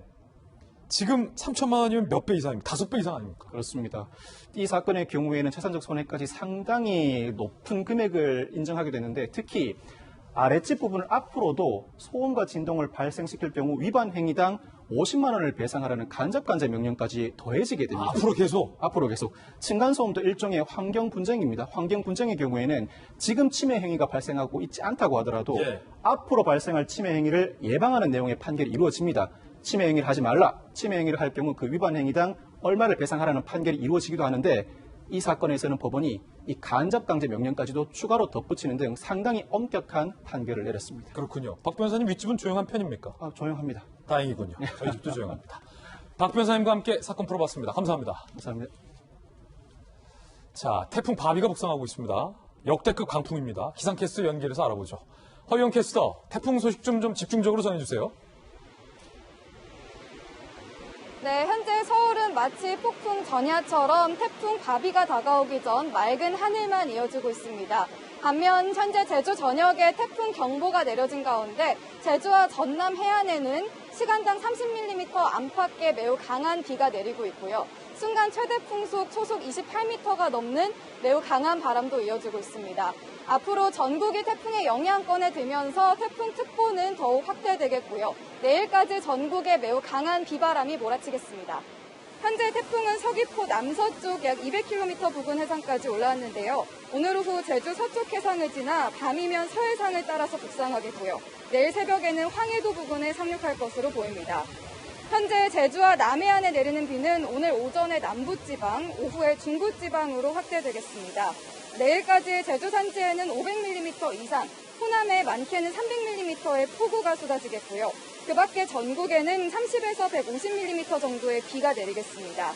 지금 3천만 원이면 몇 배 이상입니까? 5배 이상 아닙니까? 그렇습니다. 이 사건의 경우에는 재산적 손해까지 상당히 높은 금액을 인정하게 되는데, 특히 아랫집 부분을 앞으로도 소음과 진동을 발생시킬 경우 위반 행위당 50만 원을 배상하라는 간접관제 명령까지 더해지게 됩니다. 앞으로 계속? 앞으로 계속. 층간소음도 일종의 환경분쟁입니다. 환경분쟁의 경우에는 지금 침해 행위가 발생하고 있지 않다고 하더라도 앞으로 발생할 침해 행위를 예방하는 내용의 판결이 이루어집니다. 침해 행위를 하지 말라. 침해 행위를 할 경우 그 위반 행위당 얼마를 배상하라는 판결이 이루어지기도 하는데 이 사건에서는 법원이 이 간접강제 명령까지도 추가로 덧붙이는 등 상당히 엄격한 판결을 내렸습니다. 그렇군요. 박 변호사님 윗집은 조용한 편입니까? 조용합니다. 다행이군요. 저희 집도 조용합니다. 박 변호사님과 함께 사건 풀어봤습니다. 감사합니다. 감사합니다. 자, 태풍 바비가 북상하고 있습니다. 역대급 강풍입니다. 기상캐스터 연결해서 알아보죠. 허영 캐스터, 태풍 소식 좀 집중적으로 전해주세요. 네, 현재 서울은 마치 폭풍 전야처럼 태풍 바비가 다가오기 전 맑은 하늘만 이어지고 있습니다. 반면 현재 제주 전역에 태풍 경보가 내려진 가운데 제주와 전남 해안에는 시간당 30mm 안팎의 매우 강한 비가 내리고 있고요. 순간 최대 풍속 초속 28m가 넘는 매우 강한 바람도 이어지고 있습니다. 앞으로 전국이 태풍의 영향권에 들면서 태풍특보는 더욱 확대되겠고요. 내일까지 전국에 매우 강한 비바람이 몰아치겠습니다. 현재 태풍은 서귀포 남서쪽 약 200km 부근 해상까지 올라왔는데요. 오늘 오후 제주 서쪽 해상을 지나 밤이면 서해상을 따라서 북상하겠고요. 내일 새벽에는 황해도 부근에 상륙할 것으로 보입니다. 현재 제주와 남해안에 내리는 비는 오늘 오전에 남부지방, 오후에 중부지방으로 확대되겠습니다. 내일까지 제주 산지에는 500mm 이상, 호남에 많게는 300mm의 폭우가 쏟아지겠고요. 그 밖에 전국에는 30에서 150mm 정도의 비가 내리겠습니다.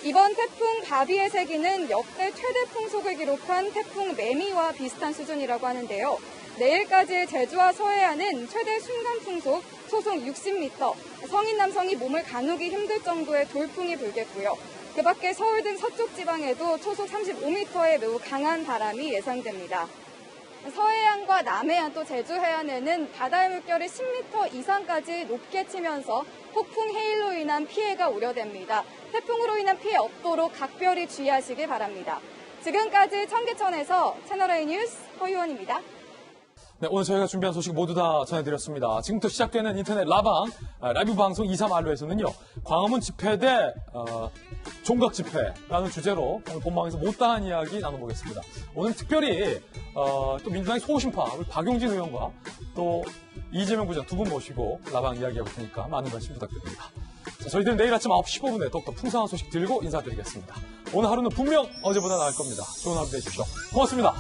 이번 태풍 바비의 세기는 역대 최대 풍속을 기록한 태풍 매미와 비슷한 수준이라고 하는데요. 내일까지 제주와 서해안은 최대 순간 풍속 초속 60m, 성인 남성이 몸을 가누기 힘들 정도의 돌풍이 불겠고요. 그 밖에 서울 등 서쪽 지방에도 초속 35m의 매우 강한 바람이 예상됩니다. 서해안과 남해안 또 제주 해안에는 바다의 물결이 10m 이상까지 높게 치면서 폭풍 해일로 인한 피해가 우려됩니다. 태풍으로 인한 피해 없도록 각별히 주의하시길 바랍니다. 지금까지 청계천에서 채널A 뉴스 허유원입니다. 네, 오늘 저희가 준비한 소식 모두 다 전해드렸습니다. 지금부터 시작되는 인터넷 라이브 방송 23알로에서는요, 광화문 집회 대 종각 집회라는 주제로 오늘 본방에서 못다한 이야기 나눠보겠습니다. 오늘 특별히 또 민주당의 소신파 우리 박용진 의원과 또 이재명 부장 두 분 모시고 라방 이야기하고 있으니까 많은 관심 부탁드립니다. 자, 저희들은 내일 아침 9시 15분에 더욱더 풍성한 소식 들고 인사드리겠습니다. 오늘 하루는 분명 어제보다 나을 겁니다. 좋은 하루 되십시오. 고맙습니다.